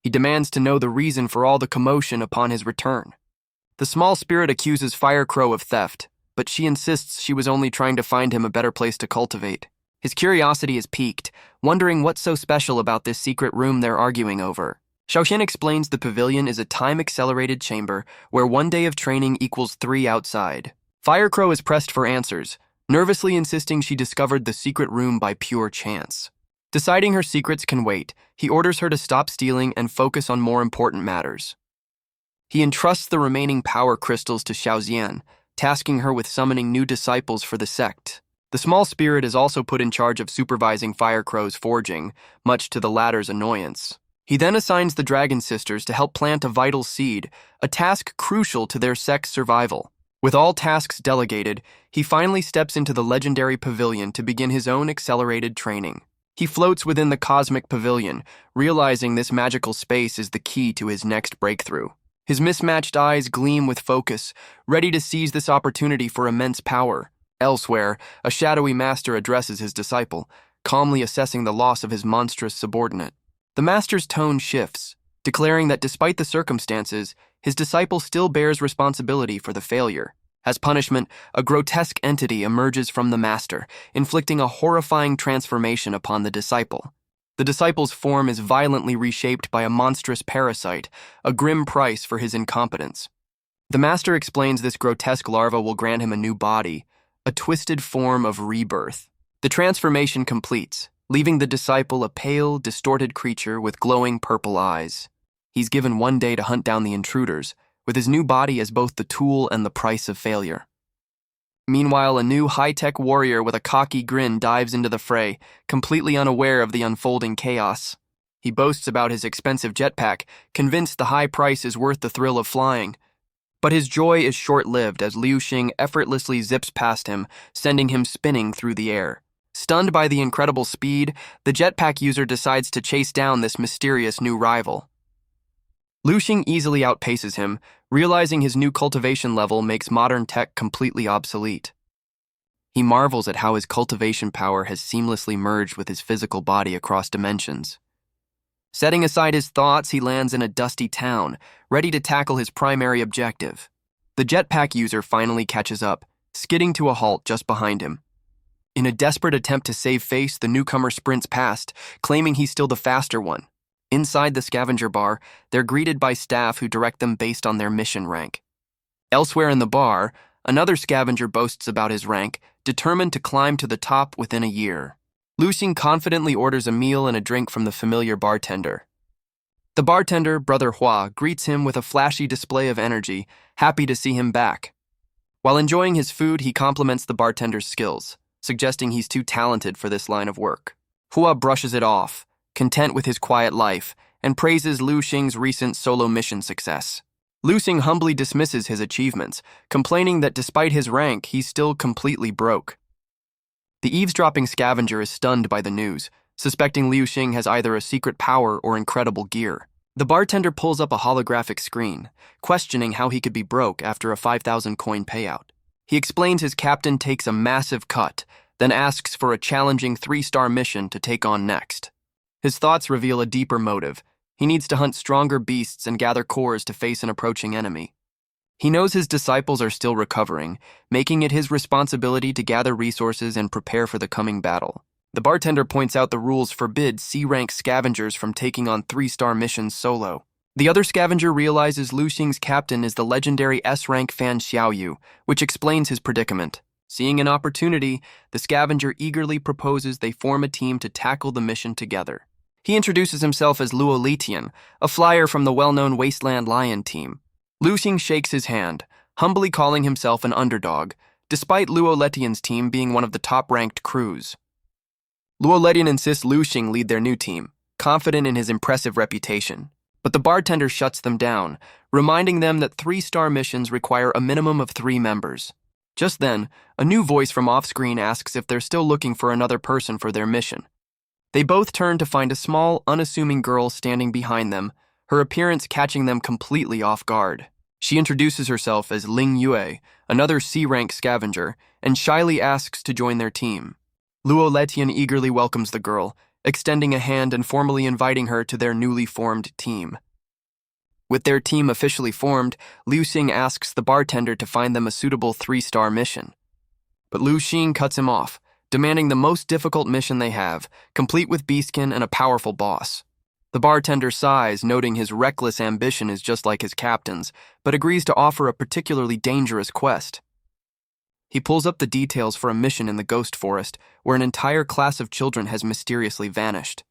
He demands to know the reason for all the commotion upon his return. The small spirit accuses Fire Crow of theft, but she insists she was only trying to find him a better place to cultivate. His curiosity is piqued, wondering what's so special about this secret room they're arguing over. Xiaoxian explains the pavilion is a time-accelerated chamber where 1 day of training equals 3 outside. Fire Crow is pressed for answers, nervously insisting she discovered the secret room by pure chance. Deciding her secrets can wait, he orders her to stop stealing and focus on more important matters. He entrusts the remaining power crystals to Xiaoxian, tasking her with summoning new disciples for the sect. The small spirit is also put in charge of supervising Fire Crow's forging, much to the latter's annoyance. He then assigns the Dragon Sisters to help plant a vital seed, a task crucial to their sect's survival. With all tasks delegated, he finally steps into the legendary pavilion to begin his own accelerated training. He floats within the cosmic pavilion, realizing this magical space is the key to his next breakthrough. His mismatched eyes gleam with focus, ready to seize this opportunity for immense power. Elsewhere, a shadowy master addresses his disciple, calmly assessing the loss of his monstrous subordinate. The master's tone shifts, declaring that despite the circumstances, his disciple still bears responsibility for the failure. As punishment, a grotesque entity emerges from the master, inflicting a horrifying transformation upon the disciple. The disciple's form is violently reshaped by a monstrous parasite, a grim price for his incompetence. The master explains this grotesque larva will grant him a new body, a twisted form of rebirth. The transformation completes, leaving the disciple a pale, distorted creature with glowing purple eyes. He's given 1 day to hunt down the intruders, with his new body as both the tool and the price of failure. Meanwhile, a new high-tech warrior with a cocky grin dives into the fray, completely unaware of the unfolding chaos. He boasts about his expensive jetpack, convinced the high price is worth the thrill of flying. But his joy is short-lived as Liu Xing effortlessly zips past him, sending him spinning through the air. Stunned by the incredible speed, the jetpack user decides to chase down this mysterious new rival. Liu Xing easily outpaces him, realizing his new cultivation level makes modern tech completely obsolete. He marvels at how his cultivation power has seamlessly merged with his physical body across dimensions. Setting aside his thoughts, he lands in a dusty town, ready to tackle his primary objective. The jetpack user finally catches up, skidding to a halt just behind him. In a desperate attempt to save face, the newcomer sprints past, claiming he's still the faster one. Inside the scavenger bar, they're greeted by staff who direct them based on their mission rank. Elsewhere in the bar, another scavenger boasts about his rank, determined to climb to the top within a year. Liu Xing confidently orders a meal and a drink from the familiar bartender. The bartender, Brother Hua, greets him with a flashy display of energy, happy to see him back. While enjoying his food, he compliments the bartender's skills, suggesting he's too talented for this line of work. Hua brushes it off, content with his quiet life, and praises Liu Xing's recent solo mission success. Liu Xing humbly dismisses his achievements, complaining that despite his rank, he's still completely broke. The eavesdropping scavenger is stunned by the news, suspecting Liu Xing has either a secret power or incredible gear. The bartender pulls up a holographic screen, questioning how he could be broke after a 5,000 coin payout. He explains his captain takes a massive cut, then asks for a challenging 3-star mission to take on next. His thoughts reveal a deeper motive. He needs to hunt stronger beasts and gather cores to face an approaching enemy. He knows his disciples are still recovering, making it his responsibility to gather resources and prepare for the coming battle. The bartender points out the rules forbid C-rank scavengers from taking on 3-star missions solo. The other scavenger realizes Liu Xing's captain is the legendary S-rank Fan Xiaoyu, which explains his predicament. Seeing an opportunity, the scavenger eagerly proposes they form a team to tackle the mission together. He introduces himself as Luo Letian, a flyer from the well-known Wasteland Lion team. Liu Xing shakes his hand, humbly calling himself an underdog, despite Luo Letian's team being one of the top-ranked crews. Luo Letian insists Liu Xing lead their new team, confident in his impressive reputation. But the bartender shuts them down, reminding them that 3-star missions require a minimum of 3 members. Just then, a new voice from off-screen asks if they're still looking for another person for their mission. They both turn to find a small, unassuming girl standing behind them, her appearance catching them completely off guard. She introduces herself as Ling Yue, another C-rank scavenger, and shyly asks to join their team. Luo Letian eagerly welcomes the girl, extending a hand and formally inviting her to their newly formed team. With their team officially formed, Liu Xing asks the bartender to find them a suitable 3-star mission. But Liu Xing cuts him off, demanding the most difficult mission they have, complete with beastmen and a powerful boss. The bartender sighs, noting his reckless ambition is just like his captain's, but agrees to offer a particularly dangerous quest. He pulls up the details for a mission in the Ghost Forest, where an entire class of children has mysteriously vanished.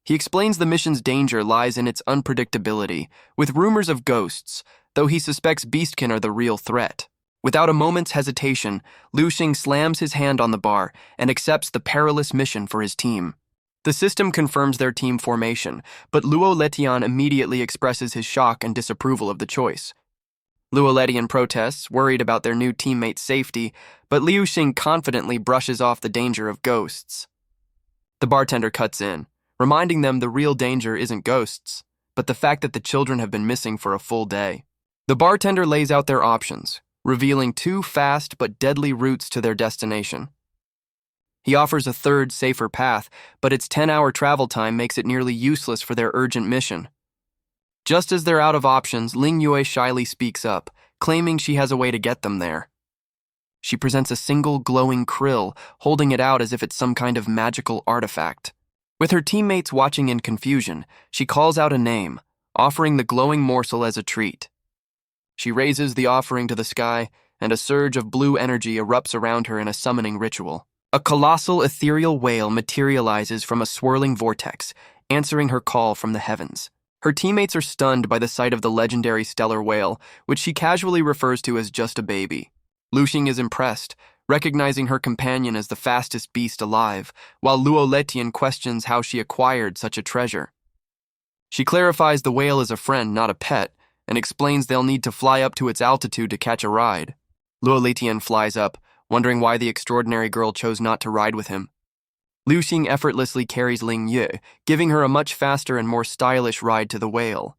He explains the mission's danger lies in its unpredictability, with rumors of ghosts, though he suspects beastmen are the real threat. Without a moment's hesitation, Liu Xing slams his hand on the bar and accepts the perilous mission for his team. The system confirms their team formation, but Luo Letian immediately expresses his shock and disapproval of the choice. Luo Letian protests, worried about their new teammate's safety, but Liu Xing confidently brushes off the danger of ghosts. The bartender cuts in, reminding them the real danger isn't ghosts, but the fact that the children have been missing for a full day. The bartender lays out their options, revealing 2 fast but deadly routes to their destination. He offers a third, safer path, but its 10-hour travel time makes it nearly useless for their urgent mission. Just as they're out of options, Ling Yue shyly speaks up, claiming she has a way to get them there. She presents a single glowing krill, holding it out as if it's some kind of magical artifact. With her teammates watching in confusion, she calls out a name, offering the glowing morsel as a treat. She raises the offering to the sky, and a surge of blue energy erupts around her in a summoning ritual. A colossal ethereal whale materializes from a swirling vortex, answering her call from the heavens. Her teammates are stunned by the sight of the legendary stellar whale, which she casually refers to as just a baby. Lu Xing is impressed, recognizing her companion as the fastest beast alive, while Luo Letian questions how she acquired such a treasure. She clarifies the whale is a friend, not a pet, and explains they'll need to fly up to its altitude to catch a ride. Luo Letian flies up, wondering why the extraordinary girl chose not to ride with him. Lu Xing effortlessly carries Ling Yu, giving her a much faster and more stylish ride to the whale.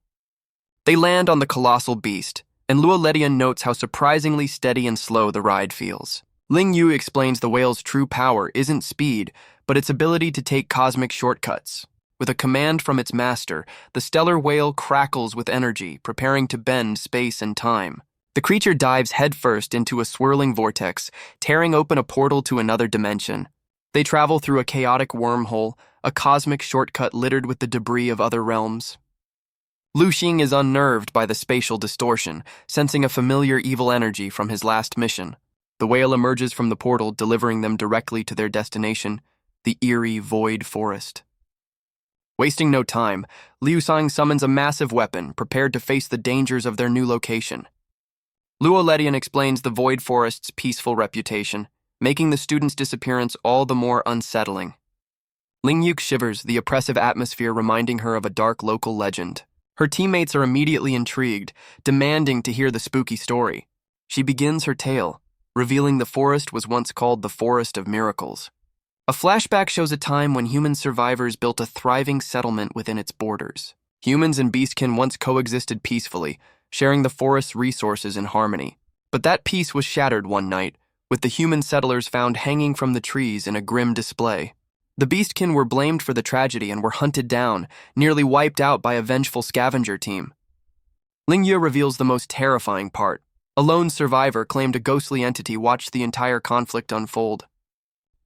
They land on the colossal beast, and Luo Letian notes how surprisingly steady and slow the ride feels. Ling Yu explains the whale's true power isn't speed, but its ability to take cosmic shortcuts. With a command from its master, the stellar whale crackles with energy, preparing to bend space and time. The creature dives headfirst into a swirling vortex, tearing open a portal to another dimension. They travel through a chaotic wormhole, a cosmic shortcut littered with the debris of other realms. Lu Xing is unnerved by the spatial distortion, sensing a familiar evil energy from his last mission. The whale emerges from the portal, delivering them directly to their destination, the eerie void forest. Wasting no time, Liu Sang summons a massive weapon, prepared to face the dangers of their new location. Luo Letian explains the void forest's peaceful reputation, making the student's disappearance all the more unsettling. Ling Yu shivers, the oppressive atmosphere reminding her of a dark local legend. Her teammates are immediately intrigued, demanding to hear the spooky story. She begins her tale, revealing the forest was once called the Forest of Miracles. A flashback shows a time when human survivors built a thriving settlement within its borders. Humans and beastkin once coexisted peacefully, sharing the forest's resources in harmony. But that peace was shattered one night, with the human settlers found hanging from the trees in a grim display. The beastkin were blamed for the tragedy and were hunted down, nearly wiped out by a vengeful scavenger team. Ling Yu reveals the most terrifying part. A lone survivor claimed a ghostly entity watched the entire conflict unfold.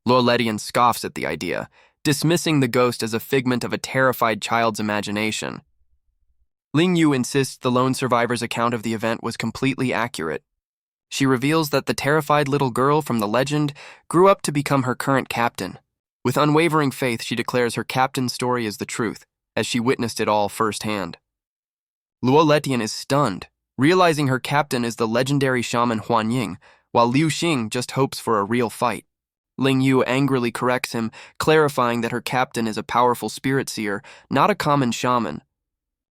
Luo Letian scoffs at the idea, dismissing the ghost as a figment of a terrified child's imagination. Ling Yu insists the lone survivor's account of the event was completely accurate. She reveals that the terrified little girl from the legend grew up to become her current captain. With unwavering faith, she declares her captain's story is the truth, as she witnessed it all firsthand. Luo Letian is stunned, realizing her captain is the legendary shaman Huan Ying, while Liu Xing just hopes for a real fight. Ling Yu angrily corrects him, clarifying that her captain is a powerful spirit seer, not a common shaman.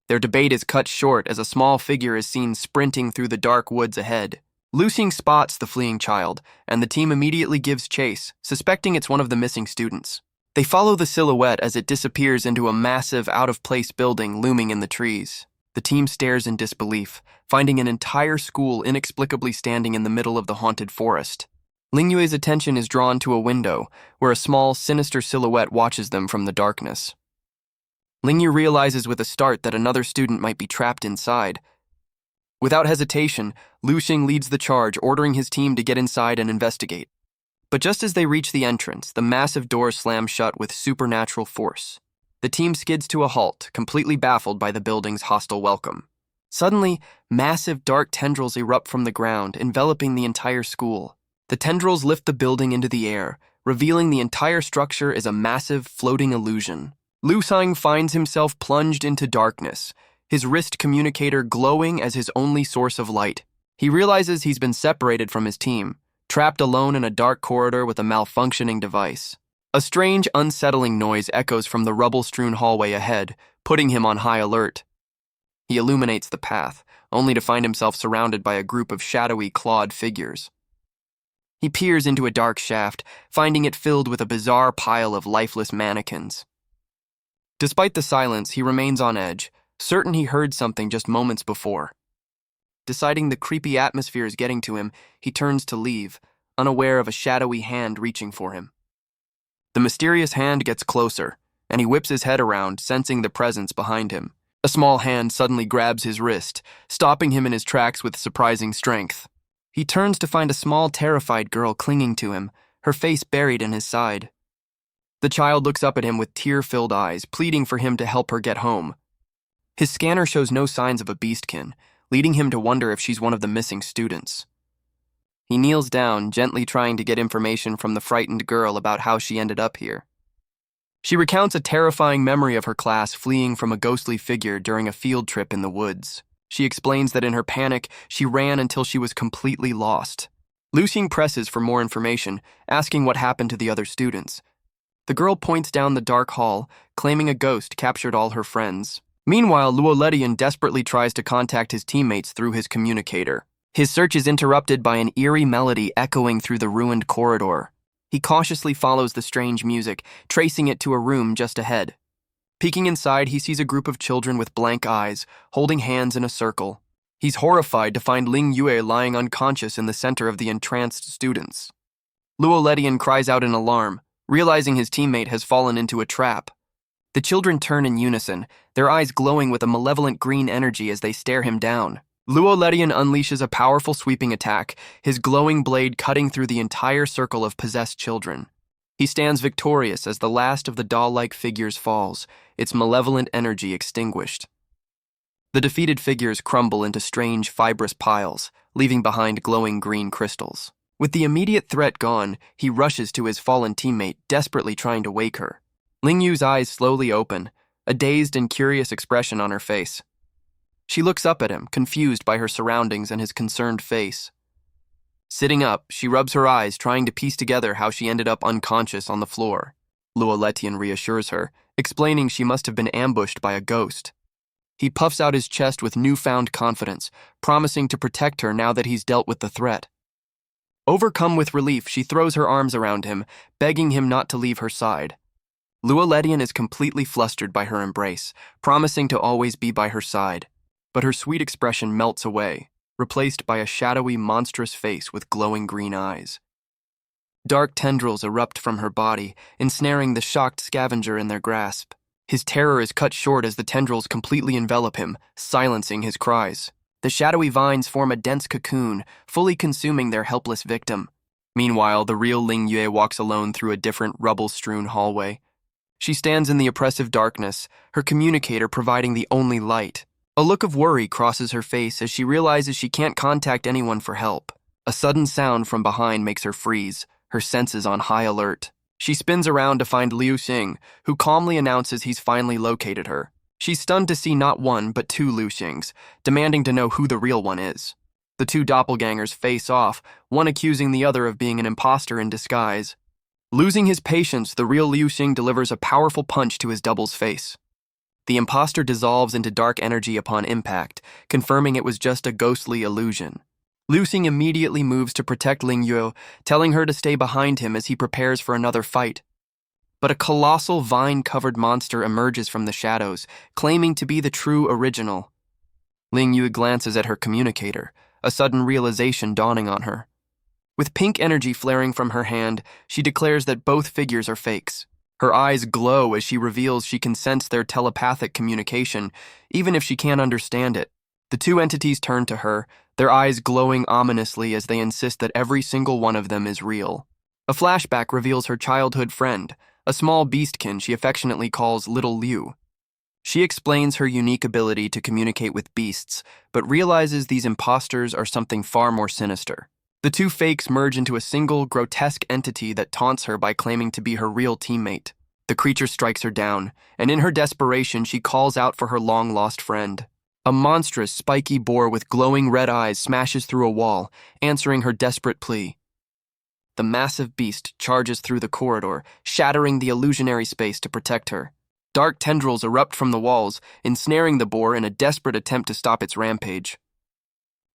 Their debate is cut short as a small figure is seen sprinting through the dark woods ahead. Lu Xing spots the fleeing child, and the team immediately gives chase, suspecting it's one of the missing students. They follow the silhouette as it disappears into a massive, out-of-place building looming in the trees. The team stares in disbelief, finding an entire school inexplicably standing in the middle of the haunted forest. Ling Yue's attention is drawn to a window, where a small, sinister silhouette watches them from the darkness. Ling Yu realizes with a start that another student might be trapped inside. Without hesitation, Lu Xing leads the charge, ordering his team to get inside and investigate. But just as they reach the entrance, the massive doors slam shut with supernatural force. The team skids to a halt, completely baffled by the building's hostile welcome. Suddenly, massive dark tendrils erupt from the ground, enveloping the entire school. The tendrils lift the building into the air, revealing the entire structure is a massive, floating illusion. Lu Xing finds himself plunged into darkness, his wrist communicator glowing as his only source of light. He realizes he's been separated from his team, trapped alone in a dark corridor with a malfunctioning device. A strange, unsettling noise echoes from the rubble-strewn hallway ahead, putting him on high alert. He illuminates the path, only to find himself surrounded by a group of shadowy, clawed figures. He peers into a dark shaft, finding it filled with a bizarre pile of lifeless mannequins. Despite the silence, he remains on edge, certain he heard something just moments before. Deciding the creepy atmosphere is getting to him, he turns to leave, unaware of a shadowy hand reaching for him. The mysterious hand gets closer, and he whips his head around, sensing the presence behind him. A small hand suddenly grabs his wrist, stopping him in his tracks with surprising strength. He turns to find a small, terrified girl clinging to him, her face buried in his side. The child looks up at him with tear-filled eyes, pleading for him to help her get home. His scanner shows no signs of a beastkin, leading him to wonder if she's one of the missing students. He kneels down, gently trying to get information from the frightened girl about how she ended up here. She recounts a terrifying memory of her class fleeing from a ghostly figure during a field trip in the woods. She explains that in her panic, she ran until she was completely lost. Liu Xing presses for more information, asking what happened to the other students. The girl points down the dark hall, claiming a ghost captured all her friends. Meanwhile, Luoletian desperately tries to contact his teammates through his communicator. His search is interrupted by an eerie melody echoing through the ruined corridor. He cautiously follows the strange music, tracing it to a room just ahead. Peeking inside, he sees a group of children with blank eyes, holding hands in a circle. He's horrified to find Ling Yue lying unconscious in the center of the entranced students. Luoletian cries out in alarm, realizing his teammate has fallen into a trap. The children turn in unison, their eyes glowing with a malevolent green energy as they stare him down. Luoletian unleashes a powerful sweeping attack, his glowing blade cutting through the entire circle of possessed children. He stands victorious as the last of the doll-like figures falls, its malevolent energy extinguished. The defeated figures crumble into strange, fibrous piles, leaving behind glowing green crystals. With the immediate threat gone, he rushes to his fallen teammate, desperately trying to wake her. Ling Yu's eyes slowly open, a dazed and curious expression on her face. She looks up at him, confused by her surroundings and his concerned face. Sitting up, she rubs her eyes, trying to piece together how she ended up unconscious on the floor. Luoletian reassures her, explaining she must have been ambushed by a ghost. He puffs out his chest with newfound confidence, promising to protect her now that he's dealt with the threat. Overcome with relief, she throws her arms around him, begging him not to leave her side. Luoletian is completely flustered by her embrace, promising to always be by her side. But her sweet expression melts away, replaced by a shadowy, monstrous face with glowing green eyes. Dark tendrils erupt from her body, ensnaring the shocked scavenger in their grasp. His terror is cut short as the tendrils completely envelop him, silencing his cries. The shadowy vines form a dense cocoon, fully consuming their helpless victim. Meanwhile, the real Ling Yue walks alone through a different rubble-strewn hallway. She stands in the oppressive darkness, her communicator providing the only light. A look of worry crosses her face as she realizes she can't contact anyone for help. A sudden sound from behind makes her freeze, her senses on high alert. She spins around to find Liu Xing, who calmly announces he's finally located her. She's stunned to see not one, but two Liu Xings, demanding to know who the real one is. The two doppelgangers face off, one accusing the other of being an imposter in disguise. Losing his patience, the real Liu Xing delivers a powerful punch to his double's face. The imposter dissolves into dark energy upon impact, confirming it was just a ghostly illusion. Liu Xing immediately moves to protect Ling Yue, telling her to stay behind him as he prepares for another fight. But a colossal vine-covered monster emerges from the shadows, claiming to be the true original. Ling Yue glances at her communicator, a sudden realization dawning on her. With pink energy flaring from her hand, she declares that both figures are fakes. Her eyes glow as she reveals she can sense their telepathic communication, even if she can't understand it. The two entities turn to her, their eyes glowing ominously as they insist that every single one of them is real. A flashback reveals her childhood friend, a small beastkin she affectionately calls Little Liu. She explains her unique ability to communicate with beasts, but realizes these imposters are something far more sinister. The two fakes merge into a single, grotesque entity that taunts her by claiming to be her real teammate. The creature strikes her down, and in her desperation, she calls out for her long-lost friend. A monstrous, spiky boar with glowing red eyes smashes through a wall, answering her desperate plea. The massive beast charges through the corridor, shattering the illusionary space to protect her. Dark tendrils erupt from the walls, ensnaring the boar in a desperate attempt to stop its rampage.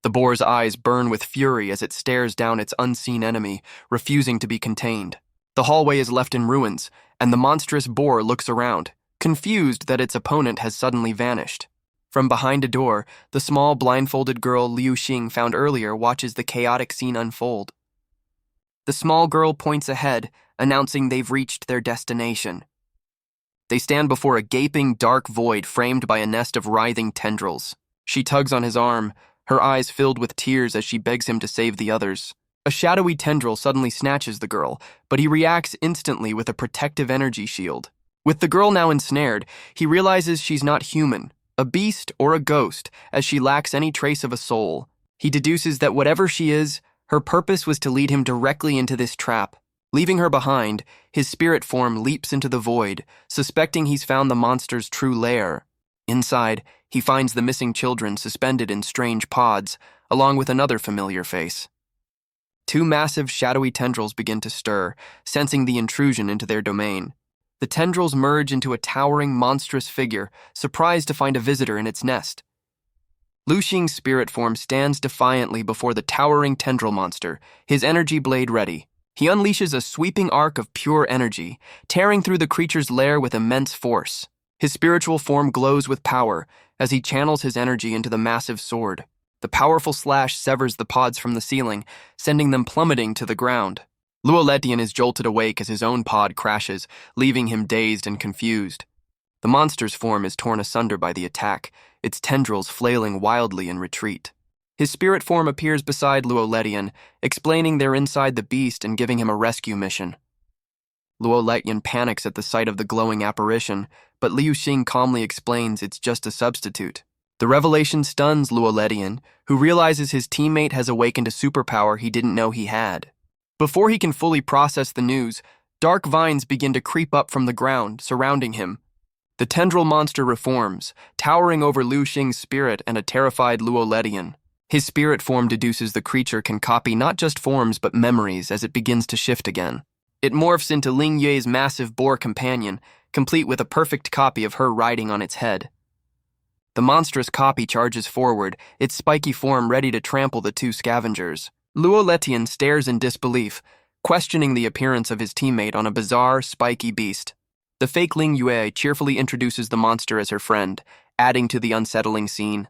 The boar's eyes burn with fury as it stares down its unseen enemy, refusing to be contained. The hallway is left in ruins, and the monstrous boar looks around, confused that its opponent has suddenly vanished. From behind a door, the small blindfolded girl Liu Xing found earlier watches the chaotic scene unfold. The small girl points ahead, announcing they've reached their destination. They stand before a gaping dark void framed by a nest of writhing tendrils. She tugs on his arm, her eyes filled with tears as she begs him to save the others. A shadowy tendril suddenly snatches the girl, but he reacts instantly with a protective energy shield. With the girl now ensnared, he realizes she's not human, a beast or a ghost, as she lacks any trace of a soul. He deduces that whatever she is, her purpose was to lead him directly into this trap. Leaving her behind, his spirit form leaps into the void, suspecting he's found the monster's true lair. Inside, he finds the missing children suspended in strange pods, along with another familiar face. Two massive, shadowy tendrils begin to stir, sensing the intrusion into their domain. The tendrils merge into a towering, monstrous figure, surprised to find a visitor in its nest. Lu Xing's spirit form stands defiantly before the towering tendril monster, his energy blade ready. He unleashes a sweeping arc of pure energy, tearing through the creature's lair with immense force. His spiritual form glows with power as he channels his energy into the massive sword. The powerful slash severs the pods from the ceiling, sending them plummeting to the ground. Luoletian is jolted awake as his own pod crashes, leaving him dazed and confused. The monster's form is torn asunder by the attack, its tendrils flailing wildly in retreat. His spirit form appears beside Luoletian, explaining they're inside the beast and giving him a rescue mission. Luoletian panics at the sight of the glowing apparition, but Liu Xing calmly explains it's just a substitute. The revelation stuns Luoletian, who realizes his teammate has awakened a superpower he didn't know he had. Before he can fully process the news, dark vines begin to creep up from the ground, surrounding him. The tendril monster reforms, towering over Liu Xing's spirit and a terrified Luoletian. His spirit form deduces the creature can copy not just forms but memories as it begins to shift again. It morphs into Ling Yue's massive boar companion, complete with a perfect copy of her riding on its head. The monstrous copy charges forward, its spiky form ready to trample the two scavengers. Luoletian stares in disbelief, questioning the appearance of his teammate on a bizarre, spiky beast. The fake Ling Yue cheerfully introduces the monster as her friend, adding to the unsettling scene.